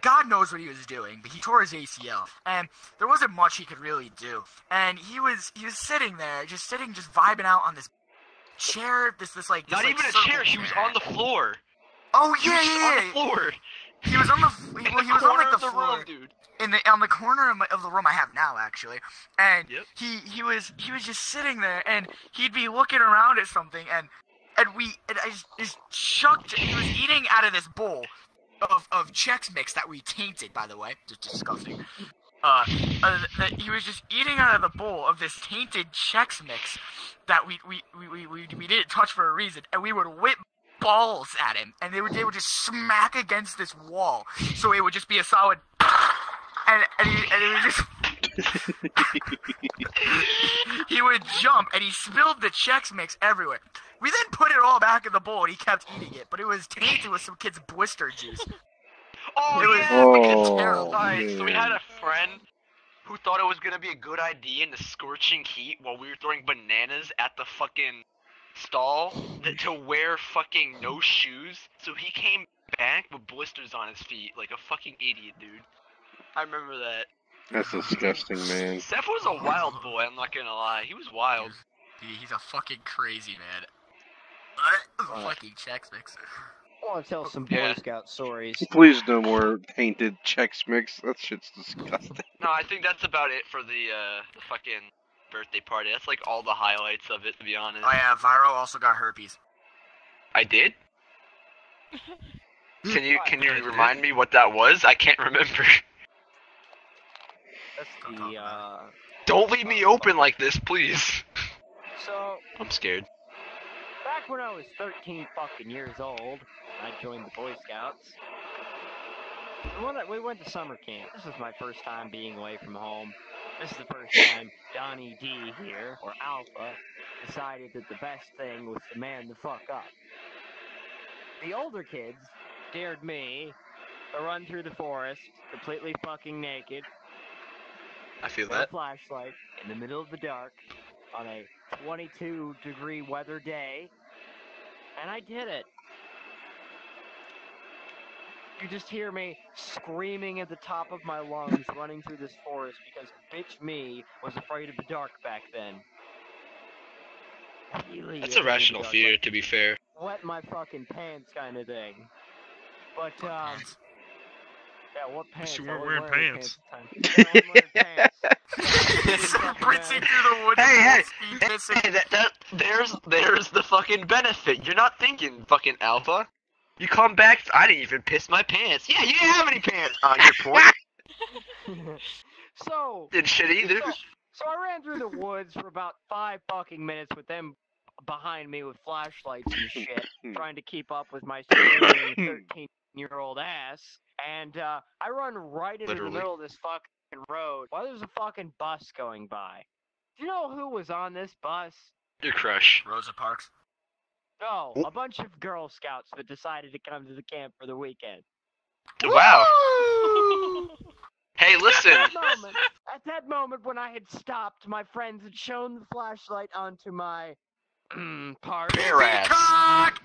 God knows what he was doing, but he tore his ACL, and there wasn't much he could really do. And he was sitting there, just vibing out on this chair, this Not even a chair, he was on the floor. Oh He was yeah. on the floor. He was on the he was on like the floor. room, dude. On the corner of the room I have now, actually, and Yep. he was just sitting there, and he'd be looking around at something, and I just chucked. He was eating out of this bowl of Chex Mix that we tainted, by the way, just disgusting. He was just eating out of the bowl of this tainted Chex Mix that we didn't touch for a reason, and we would whip balls at him, and they would just smack against this wall, so it would just be a solid. And it was just. He would jump, and he spilled the Chex Mix everywhere. We then put it all back in the bowl, and he kept eating it, but it was tainted with some kid's blister juice. Oh It was yeah. fucking Oh, terrible. Alright, so we man. had a friend who thought it was gonna be a good idea in the scorching heat while we were throwing bananas at the fucking stall to wear fucking no shoes. So he came back with blisters on his feet like a fucking idiot, dude. I remember that. That's disgusting, man. Seth was a wild boy, I'm not gonna lie. He was wild. He's a fucking crazy man. Fucking Chex Mix. I want to tell some Yeah. Boy Scout stories. Please no more painted Chex Mix. That shit's disgusting. No, I think that's about it for the fucking birthday party. That's like all the highlights of it, to be honest. Oh yeah, Vyro also got herpes. I did? Can you remind me what that was? I can't remember. That's the, Don't leave me open like this, please. So, I'm scared. back when I was 13 fucking years old, I joined the Boy Scouts. We went to summer camp. This was my first time being away from home. This is the first time Donnie D here, or Alpha, decided that the best thing was to man the fuck up. The older kids dared me to run through the forest, completely fucking naked, I feel with a that. flashlight in the middle of the dark on a 22-degree weather day, and I did it. You just hear me screaming at the top of my lungs running through this forest because bitch me was afraid of the dark back then. Really That's afraid a of the rational dark, fear, like, to be fair. wet my fucking pants kind of thing. But, Pants. yeah, what pants? you I weren't wasn't wearing any pants. at the time. Yeah, I wasn't wearing pants. It's Fucking spritzing man. through the woods. Hey, speed missing. There's the fucking benefit. You're not thinking, fucking Alpha. You come back, I didn't even piss my pants. Yeah, you didn't have any pants on your point. So, Didn't shit either. So I ran through the woods for about 5 fucking minutes with them behind me with flashlights and shit, trying to keep up with my screaming 13-year-old ass. And I run right into Literally. the middle of this fucking road while there's a fucking bus going by. Do you know who was on this bus? Your crush. Rosa Parks. No, a bunch of Girl Scouts that decided to come to the camp for the weekend. Wow. Hey, listen. At that moment when I had stopped, my friends had shown the flashlight onto my part. Bare ass. Cock!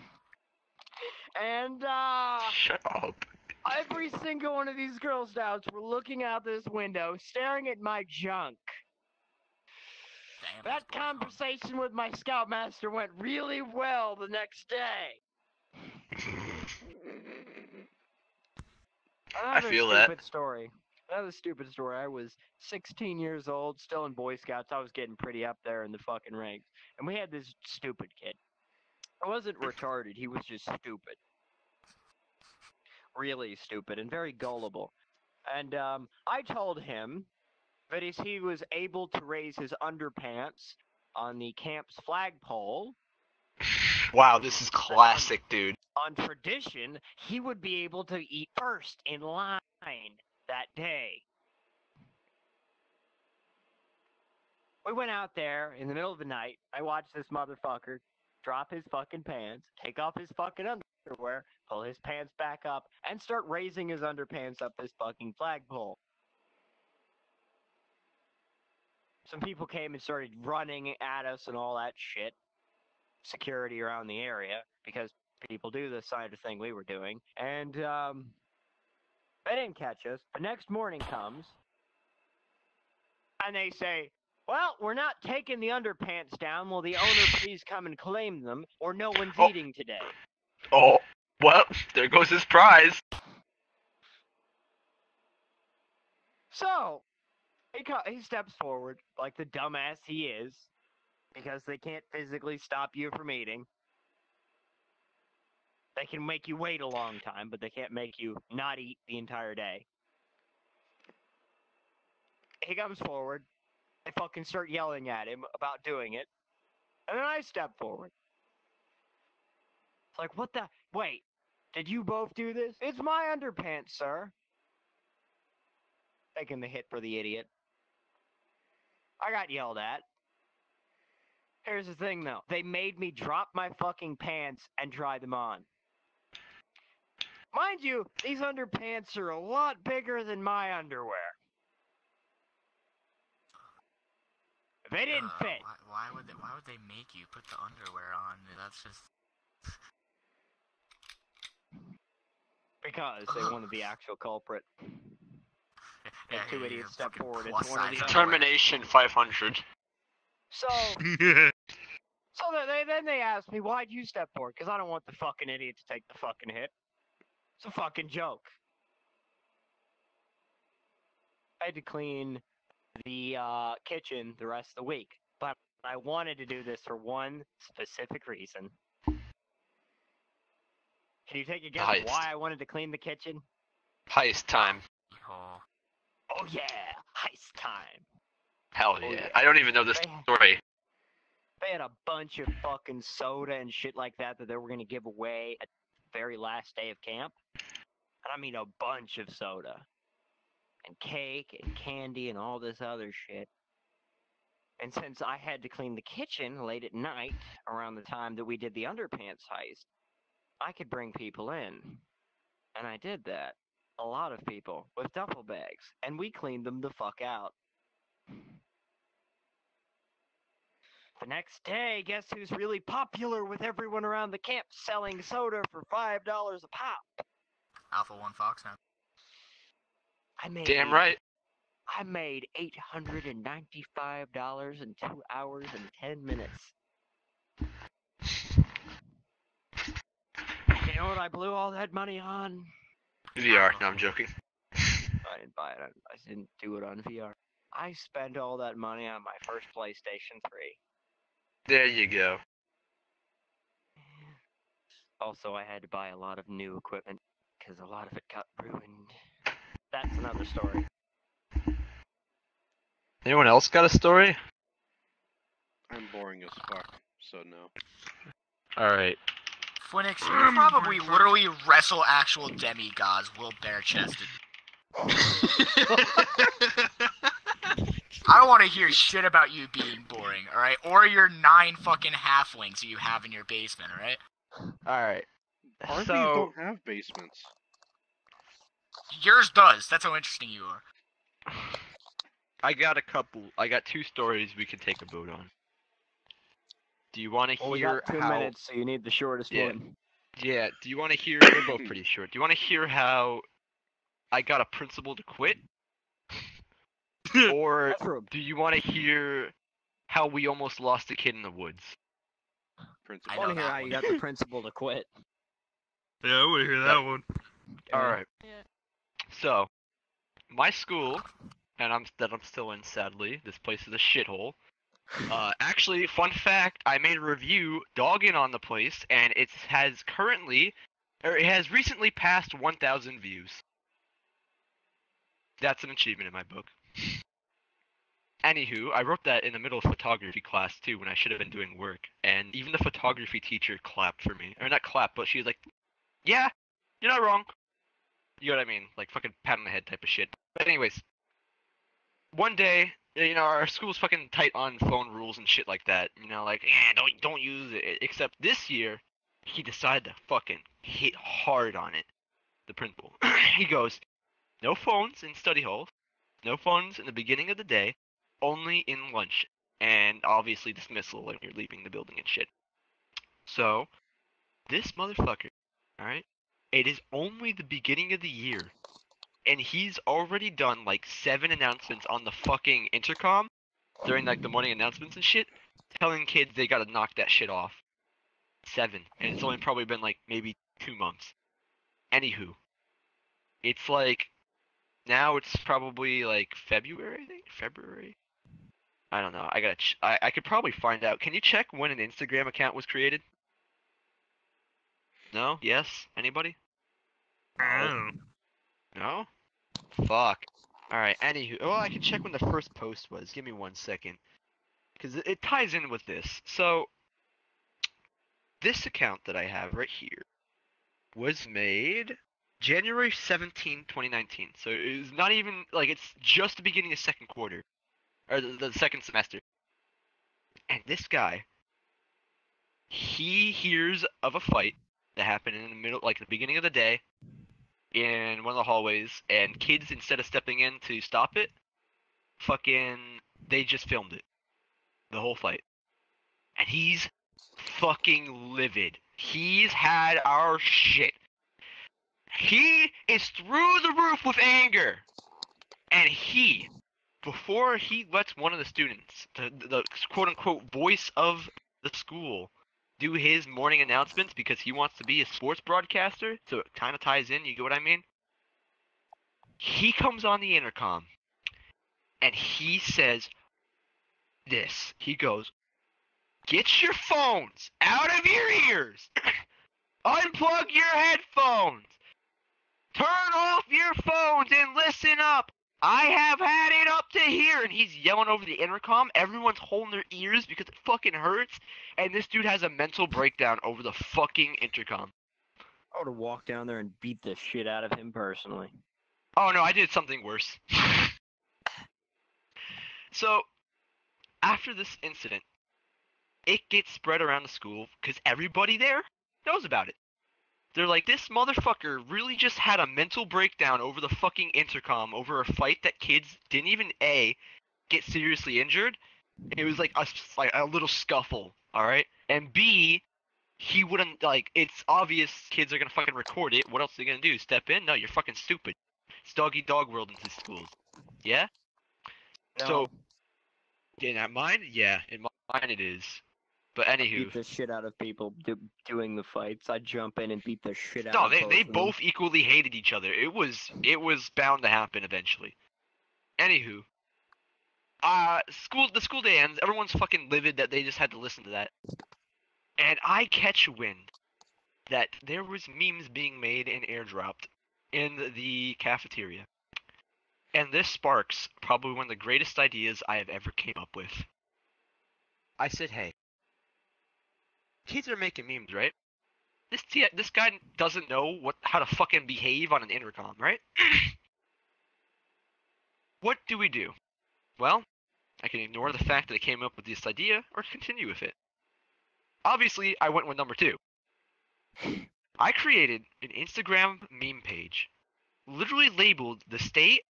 And Shut up. every single one of these Girl Scouts were looking out this window, staring at my junk. Damn, That that's going on. conversation with my Scoutmaster went really well the next day. I feel that. Another stupid story. I was 16 years old, still in Boy Scouts. I was getting pretty up there in the fucking ranks. And we had this stupid kid. I wasn't retarded. He was just stupid. Really stupid and very gullible. And I told him that if he was able to raise his underpants on the camp's flagpole, Wow, this is classic, dude. on tradition, he would be able to eat first in line that day. We went out there in the middle of the night. I watched this motherfucker drop his fucking pants, take off his fucking underwear, pull his pants back up, and start raising his underpants up this fucking flagpole. Some people came and started running at us and all that shit. Security around the area, because people do this kind of thing we were doing. And, they didn't catch us. The next morning comes, and they say, well, we're not taking the underpants down. Will the owner please come and claim them, or no one's Oh. eating today? Oh, well, there goes his prize. So, he steps forward, like the dumbass he is, because they can't physically stop you from eating. They can make you wait a long time, but they can't make you not eat the entire day. He comes forward. They fucking start yelling at him about doing it. And then I step forward. It's like, what the? Wait, did you both do this? It's my underpants, sir. Taking the hit for the idiot. I got yelled at. Here's the thing, though. They made me drop my fucking pants and try them on. Mind you, these underpants are a lot bigger than my underwear. They didn't fit. Why would they make you put the underwear on? That's just. Because they wanted the actual culprit. Yeah, Two yeah, idiots yeah, step fucking forward. It's plus one or size the other. Determination 500. So then they asked me, why'd you step forward? Because I don't want the fucking idiot to take the fucking hit. It's a fucking joke. I had to clean the kitchen the rest of the week, but I wanted to do this for one specific reason. Can you take a guess Heist. why I wanted to clean the kitchen? Heist time. Oh. Oh yeah, heist time. Hell Oh, yeah. yeah. I don't even know this story. They had a bunch of fucking soda and shit like that they were going to give away at the very last day of camp. And I mean a bunch of soda. And cake and candy and all this other shit. And since I had to clean the kitchen late at night, around the time that we did the underpants heist, I could bring people in. And I did that. A lot of people with duffel bags. And we cleaned them the fuck out. The next day, guess who's really popular with everyone around the camp selling soda for $5 a pop? Alpha 1 Fox now. Damn right. I made $895 in 2 hours and 10 minutes. You know what I blew all that money on? VR. No, I'm joking. I didn't buy it. I didn't do it on VR. I spent all that money on my first PlayStation 3. There you go. Also, I had to buy a lot of new equipment because a lot of it got ruined. That's another story. Anyone else got a story? I'm boring as fuck, so no. Alright. Phoenix, you could probably literally wrestle actual demigods while bare-chested. I don't want to hear shit about you being boring, alright? Or your 9 fucking halflings that you have in your basement, alright? Alright. RVs So, don't have basements. Yours does. That's how interesting you are. I got 2 stories we can take a vote on. Do you want to Well, we hear got 2 how... minutes, so you need the shortest Yeah. one. Yeah, do you want to hear... They're both pretty short. Do you want to hear how I got a principal to quit? Or do you want to hear how we almost lost a kid in the woods? Principal. I want to hear that how one. you got the principal to quit. Yeah, I want to hear that one. Alright. Yeah. So, my school, and I'm still in, sadly, this place is a shithole. Actually, fun fact, I made a review dogging on the place, and it has recently passed 1,000 views. That's an achievement in my book. Anywho, I wrote that in the middle of photography class too, when I should have been doing work, and even the photography teacher clapped for me. Or not clapped, but she was like, yeah, you're not wrong. You know what I mean? Like fucking pat on the head type of shit. But anyways, one day, you know, our school's fucking tight on phone rules and shit like that. You know, like, don't use it. Except this year, he decided to fucking hit hard on it. The principal. He goes, no phones in study halls, no phones in the beginning of the day, only in lunch, and obviously dismissal when you're leaving the building and shit. So, this motherfucker, alright, it is only the beginning of the year, and he's already done like 7 announcements on the fucking intercom during like the morning announcements and shit, telling kids they gotta knock that shit off. 7, and it's only probably been like maybe 2 months. Anywho, it's like now it's probably like February, I think? February? I don't know. I gotta. I could probably find out. Can you check when an Instagram account was created? No? Yes? Anybody? Oh. No? Fuck. Alright, anywho. Well, I can check when the first post was. Give me 1 second. Because it ties in with this. So, this account that I have right here was made January 17, 2019. So it was not even, like, it's just the beginning of second quarter. Or the second semester. And this guy, he hears of a fight that happened in the middle, like the beginning of the day, in one of the hallways, and kids, instead of stepping in to stop it, fucking, they just filmed it. the whole fight. And he's fucking livid. He's had our shit. He is through the roof with anger. And before he lets one of the students, the quote-unquote voice of the school, do his morning announcements because he wants to be a sports broadcaster, so it kind of ties in, you get what I mean? He comes on the intercom, and he says this. He goes, "Get your phones out of your ears! Unplug your headphones! Turn off your phones and listen up! I have had it up to here!" And he's yelling over the intercom. Everyone's holding their ears because it fucking hurts. And this dude has a mental breakdown over the fucking intercom. I would have walked down there and beat the shit out of him personally. Oh no, I did something worse. So, after this incident, it gets spread around the school because everybody there knows about it. They're like, this motherfucker really just had a mental breakdown over the fucking intercom over a fight that kids didn't even get seriously injured. It was like a little scuffle, alright? And B, he wouldn't, like, it's obvious kids are gonna fucking record it. What else are they gonna do? Step in? No, you're fucking stupid. It's dog-eat-dog world in these schools. Yeah? No, So, in mine? Yeah, in mine it is. But anywho. beat the shit out of people doing the fights. I'd jump in and beat the shit out No, of they both of them. both equally hated each other. It was bound to happen eventually. Anywho. The school day ends, everyone's fucking livid that they just had to listen to that. And I catch wind that there was memes being made and airdropped in the cafeteria. And this sparks probably one of the greatest ideas I have ever came up with. I said, hey, kids are making memes, right? This guy doesn't know how to fucking behave on an intercom, right? What do we do? Well, I can ignore the fact that I came up with this idea or continue with it. Obviously, I went with number 2. I created an Instagram meme page, literally labeled the state,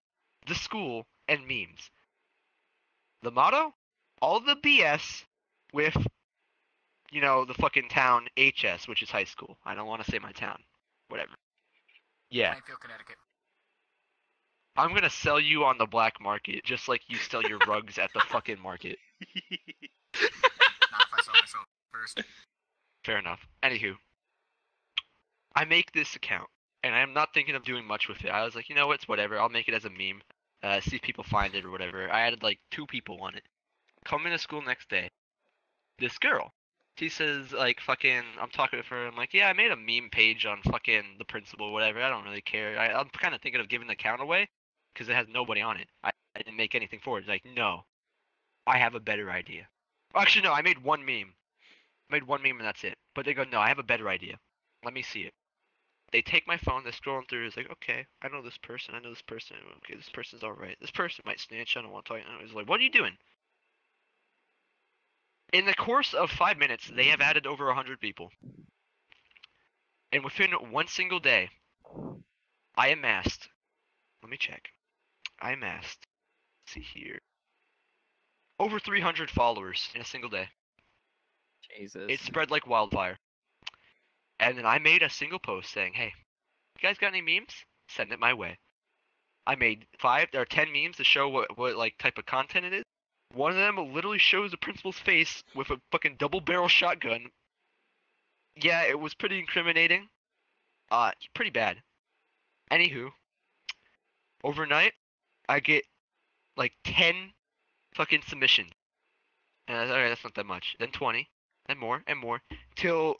the school, and memes. The motto? All the BS with, the fucking town HS, which is high school. I don't want to say my town. Whatever. Yeah. Plainfield, Connecticut. I'm gonna sell you on the black market, just like you sell your rugs at the fucking market. Not if I saw myself first. Fair enough. Anywho, I make this account, and I'm not thinking of doing much with it. I was like, you know what, it's whatever. I'll make it as a meme, see if people find it or whatever. I added like 2 people on it. Come into school next day. This girl, she says like fucking, I'm talking to her. I'm like, yeah, I made a meme page on fucking the principal, whatever. I don't really care. I'm kind of thinking of giving the account away because it has nobody on it. I didn't make anything for it. Like, no, I have a better idea. Actually, no, I made one meme. I made one meme and that's it. But they go, no, I have a better idea. Let me see it. They take my phone, they're scrolling through, it's like, okay, I know this person, okay, this person's alright. This person might snitch, I don't want to talk. It's like, what are you doing? In the course of 5 minutes, they have added over 100 people. And within one single day, I amassed, let me check. I amassed, let's see here, over 300 followers in a single day. Jesus. It spread like wildfire. And then I made a single post saying, hey, you guys got any memes? Send it my way. I made 5 or 10 memes to show what like type of content it is. One of them literally shows the principal's face with a fucking double barrel shotgun. Yeah, it was pretty incriminating. Pretty bad. Anywho, overnight, I get like 10 fucking submissions. And I was, alright, that's not that much. Then 20, then more, and more, till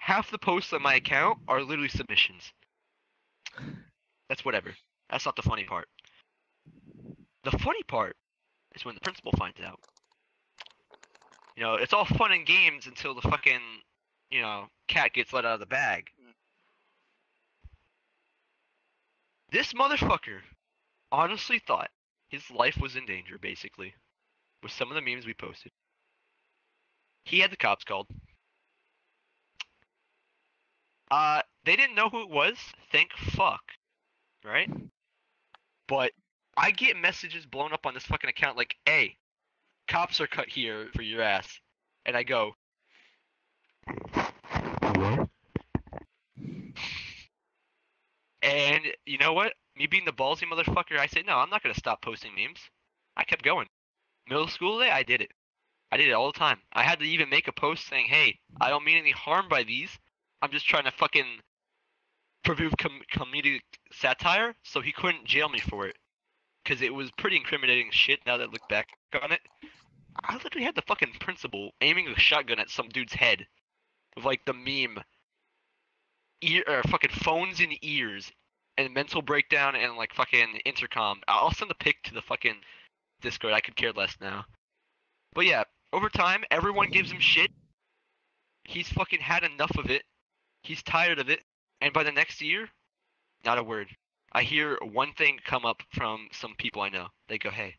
half the posts on my account are literally submissions. That's whatever. That's not the funny part. The funny part is when the principal finds out. It's all fun and games until the fucking, cat gets let out of the bag. This motherfucker honestly thought his life was in danger, basically, with some of the memes we posted. He had the cops called. They didn't know who it was. Thank fuck. Right? But I get messages blown up on this fucking account like, hey, cops are cut here for your ass. And I go, what? And you know what? Me being the ballsy motherfucker, I said, no, I'm not going to stop posting memes. I kept going. Middle school day, I did it. I did it all the time. I had to even make a post saying, hey, I don't mean any harm by these. I'm just trying to fucking prove comedic satire, so he couldn't jail me for it. Because it was pretty incriminating shit now that I look back on it. I literally had the fucking principal aiming a shotgun at some dude's head. With like the meme. Fucking phones in ears. And mental breakdown and like fucking intercom. I'll send the pic to the fucking Discord. I could care less now. But yeah, over time, everyone gives him shit. He's fucking had enough of it. He's tired of it. And by the next year, not a word. I hear one thing come up from some people I know. They go, hey,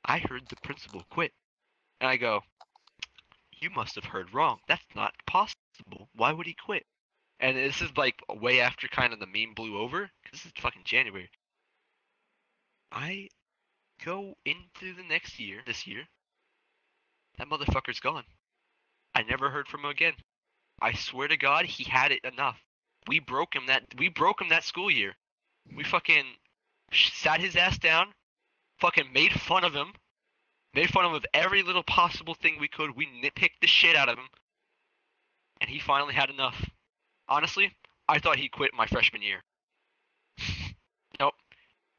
I heard the principal quit. And I go, you must have heard wrong. That's not possible. Why would he quit? And this is like way after kind of the meme blew over. This is fucking January. I go into the next year, this year. That motherfucker's gone. I never heard from him again. I swear to God, he had it enough. We broke him that school year. We fucking sat his ass down, fucking made fun of him, made fun of him with every little possible thing we could. We nitpicked the shit out of him, and he finally had enough. Honestly, I thought he quit my freshman year. Nope.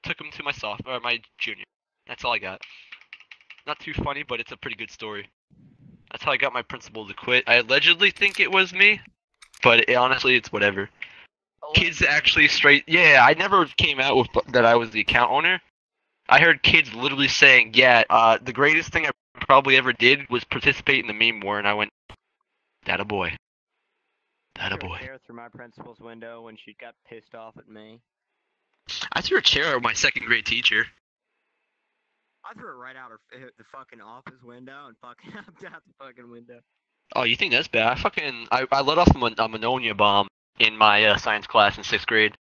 Took him to my junior. That's all I got. Not too funny, but it's a pretty good story. That's how I got my principal to quit. I allegedly think it was me, but honestly, it's whatever. Kids actually yeah, I never came out with that I was the account owner. I heard kids literally saying, yeah, the greatest thing I probably ever did was participate in the meme war, and I went, that a boy. That a boy. Chair through my principal's window when she got pissed off at me. I threw a chair at my second grade teacher. I threw it right out the fucking office window and fucking out the fucking window. Oh, you think that's bad? I let off a ammonia bomb in my science class in 6th grade.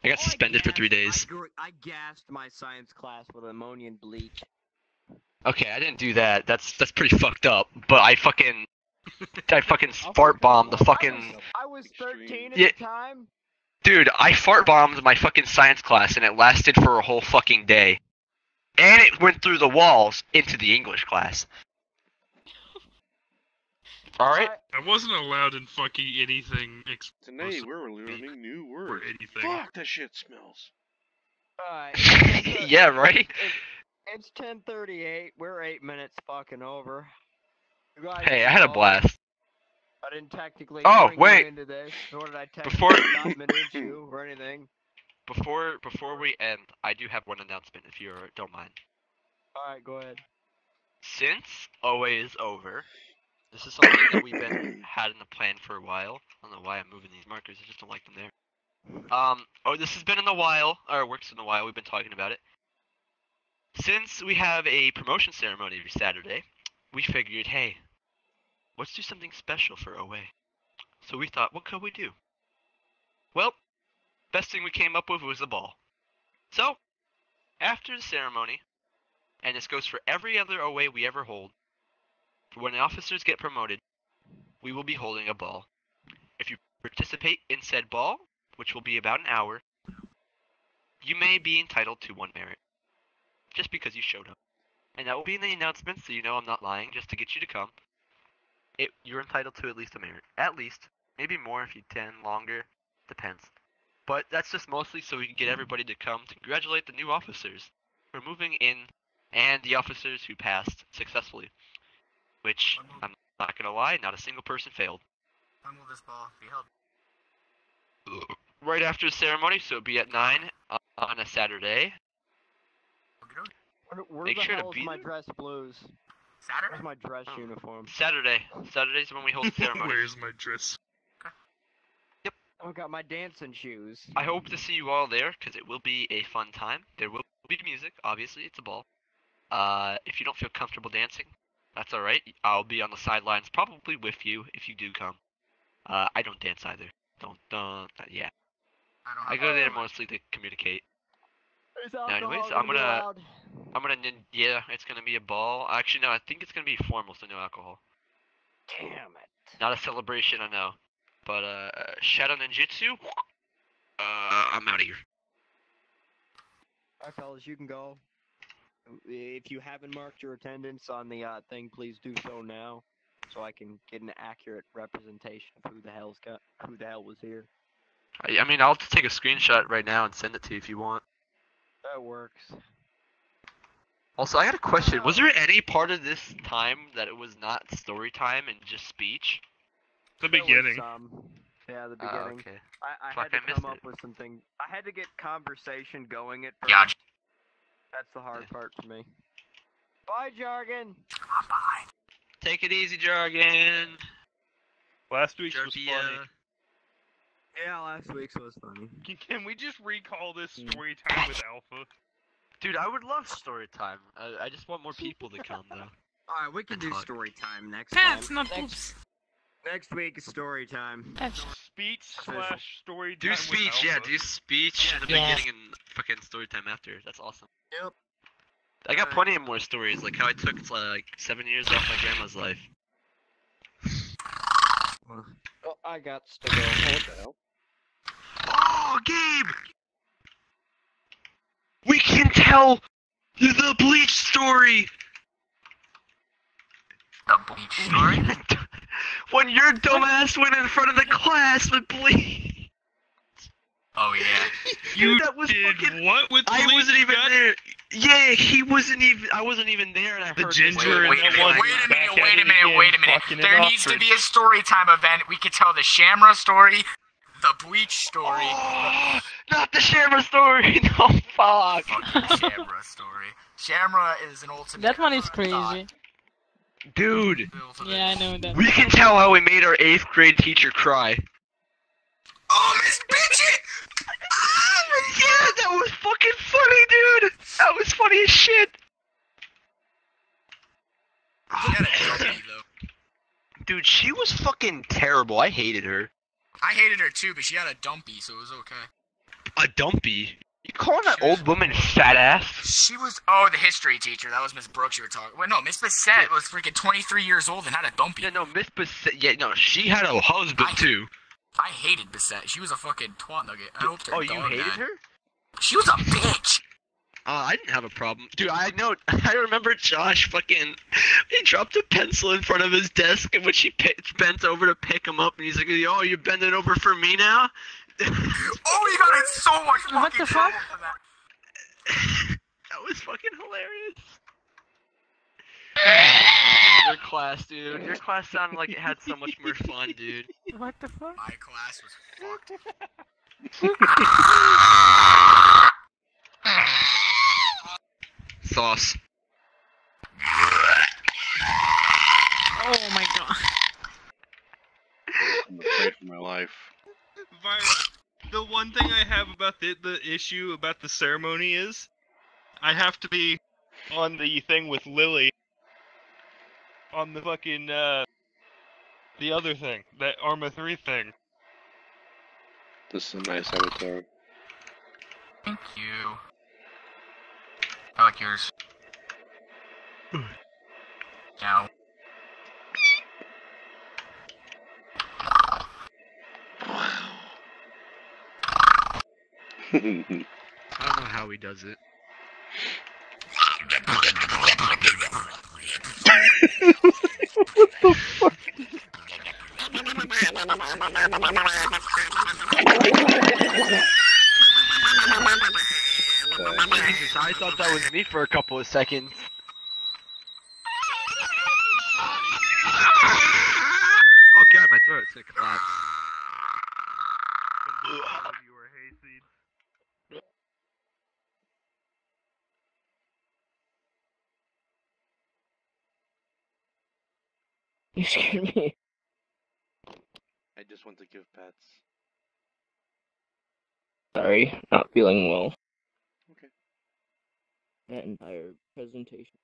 I got suspended for 3 days. I gassed my science class with ammonia and bleach. Okay, I didn't do that. That's pretty fucked up. But I fucking fart bombed the fucking. I was 13 at the time. Dude, I fart bombed my fucking science class, and it lasted for a whole fucking day. And it went through the walls into the English class. Alright? I wasn't allowed in fucking anything Today we're learning new or words. anything. Fuck, that shit smells. Alright. Yeah, right? It's 10:38. We're 8 minutes fucking over. Hey, I had a blast. I didn't technically bring wait. you into this, nor did I technically dominate you or anything. Before we end, I do have one announcement if you don't mind. Alright, go ahead. Since OA is over, this is something that we've been had in the plan for a while. I don't know why I'm moving these markers, I just don't like them there. This has been in a while, or works in a while, we've been talking about it. Since we have a promotion ceremony every Saturday, we figured, hey, let's do something special for OA. So we thought, what could we do? Well, best thing we came up with was a ball. So, after the ceremony, and this goes for every other OA we ever hold, for when the officers get promoted, we will be holding a ball. If you participate in said ball, which will be about an hour, you may be entitled to 1 merit. Just because you showed up. And that will be in the announcement, so you know I'm not lying, just to get you to come. You're entitled to at least a merit. At least. Maybe more if you can, longer. Depends. But that's just mostly so we can get everybody to come to congratulate the new officers for moving in, and the officers who passed successfully. Which, I'm not gonna lie, not a single person failed. When will this ball be held? Right after the ceremony, so it'll be at 9 on a Saturday. Where Make the sure to hell is be my there. dress blues? Saturday? Where's my dress uniform? Saturday. Saturday's when we hold the ceremony. Where's my dress? I've got my dancing shoes. I hope to see you all there, because it will be a fun time. There will be music, obviously, it's a ball. If you don't feel comfortable dancing, that's alright. I'll be on the sidelines, probably with you, if you do come. I don't dance either. Yeah. I go there mostly to communicate. Is Now, alcohol anyways, gonna be allowed? yeah, it's gonna be a ball. Actually, no, I think it's gonna be formal, so no alcohol. Damn it. Not a celebration, I know. But, Shadow Ninjutsu? I'm out of here. Alright, fellas, you can go. If you haven't marked your attendance on the thing, please do so now, so I can get an accurate representation of who the hell was here. I mean, I'll just take a screenshot right now and send it to you if you want. That works. Also, I got a question. Was there any part of this time that it was not story time and just speech? The There was beginning. Yeah, the beginning. Okay. I Fuck, had I to missed come up it. with something. I had to get conversation going at first. Yeah. That's the hard Yeah. part for me. Bye, Jargon. I'm behind. Take it easy, Jargon. Last week's was Jarpia. funny. Yeah, last week's was funny. Can we just recall this story time with Alpha? Dude, I would love story time. I just want more people to come, though. Alright, we can And do talk. story time next Pets, time. not poops. Next week is story time. Pets. Speech/story time Do with speech, yeah, Alpha. do speech in the Yeah. beginning and fucking story time after. That's awesome. Yep. I got Alright. plenty of more stories, like how I took like 7 years off my grandma's life. Oh, I got to go. What the hell? Oh, Gabe! We can tell the Bleach story! The Bleach story? When your dumbass went in front of the class with Bleach! Oh yeah. You that was did fucking... what with I Bleach wasn't even Gut? there. Yeah, he wasn't even... I wasn't even there and I The heard ginger this. and that one Wait a minute. There needs to be a story time event. We could tell the Shamra story, the Bleach story, Oh, not the Shamra story! No, fuck! fucking Shamra story. Shamra is an ultimate. That one is thought. crazy. Dude, The ultimate- Yeah, I know that. we can tell how we made our 8th grade teacher cry. Oh, Miss Bitchy! Yeah, that was fucking funny, dude! That was funny as shit! She had a dumpy though. Dude, she was fucking terrible. I hated her. I hated her too, but she had a dumpy, so it was okay. A dumpy? You calling that old woman fat ass? She was the history teacher. That was Miss Brooks you were talking. Wait, no, Miss Bissett was freaking 23 years old and had a dumpy. Yeah, no, Miss Bissett. Yeah, no, she had a husband too. I hated Bissett. She was a fucking twat nugget. I hope her Oh, you dog hated died. her? She was a bitch. I didn't have a problem. Dude, I know. I remember Josh fucking. He dropped a pencil in front of his desk, and when she bent over to pick him up, and he's like, "Oh, you're bending over for me now?" Oh, you got in so much fucking What the trouble fuck? for that. That was fucking hilarious. Your class, dude. Your class sounded like it had so much more fun, dude. What the fuck? My class was fucked. Sauce. Oh my god. I'm afraid for my life. Vyra, the one thing I have about the issue about the ceremony is, I have to be on the thing with Lily. On the fucking, the other thing. That Arma 3 thing. This is a nice avatar. Thank you. I like yours. Now. I don't know how he does it. Jesus, I thought that was me for a couple of seconds. Oh god, my throat's gonna collapse. You were hayseed. You scared me. I just want to give pets. Sorry, not feeling well. Okay. That entire presentation.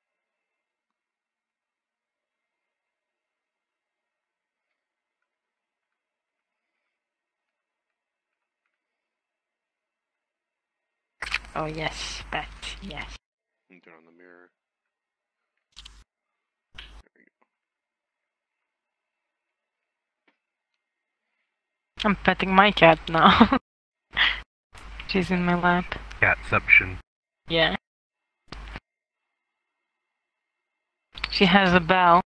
Oh yes, pet, yes. And turn on the mirror. There you I'm petting my cat now. She's in my lap. Catception. Yeah. She has a bell.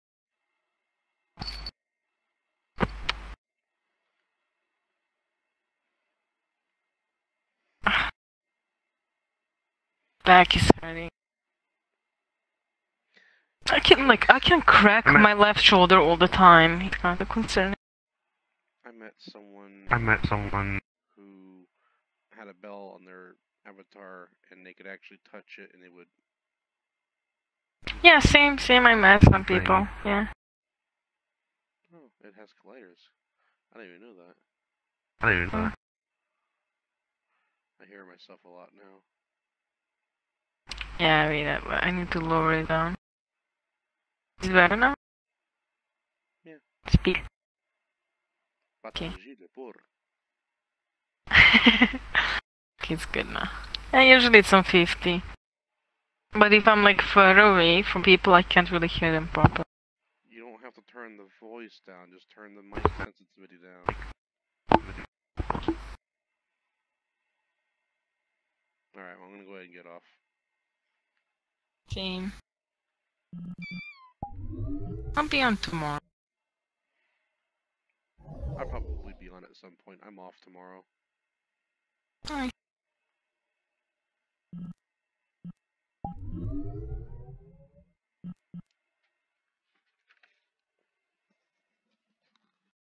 Back is hurting. I can crack my left shoulder all the time. It's kind of concerning. I met someone who had a bell on their avatar, and they could actually touch it, and they would. Yeah, same. I met some people. Yeah. Oh, it has colliders. I didn't even know that. I hear myself a lot now. Yeah, I need to lower it down. Is it better now? Yeah. Speak. Okay. It's good now. Yeah, usually it's on 50. But if I'm like far away from people, I can't really hear them properly. You don't have to turn the voice down, just turn the mic sensitivity down. Alright, well, I'm gonna go ahead and get off. Same. I'll be on tomorrow. I'll probably be on at some point. I'm off tomorrow. Alright.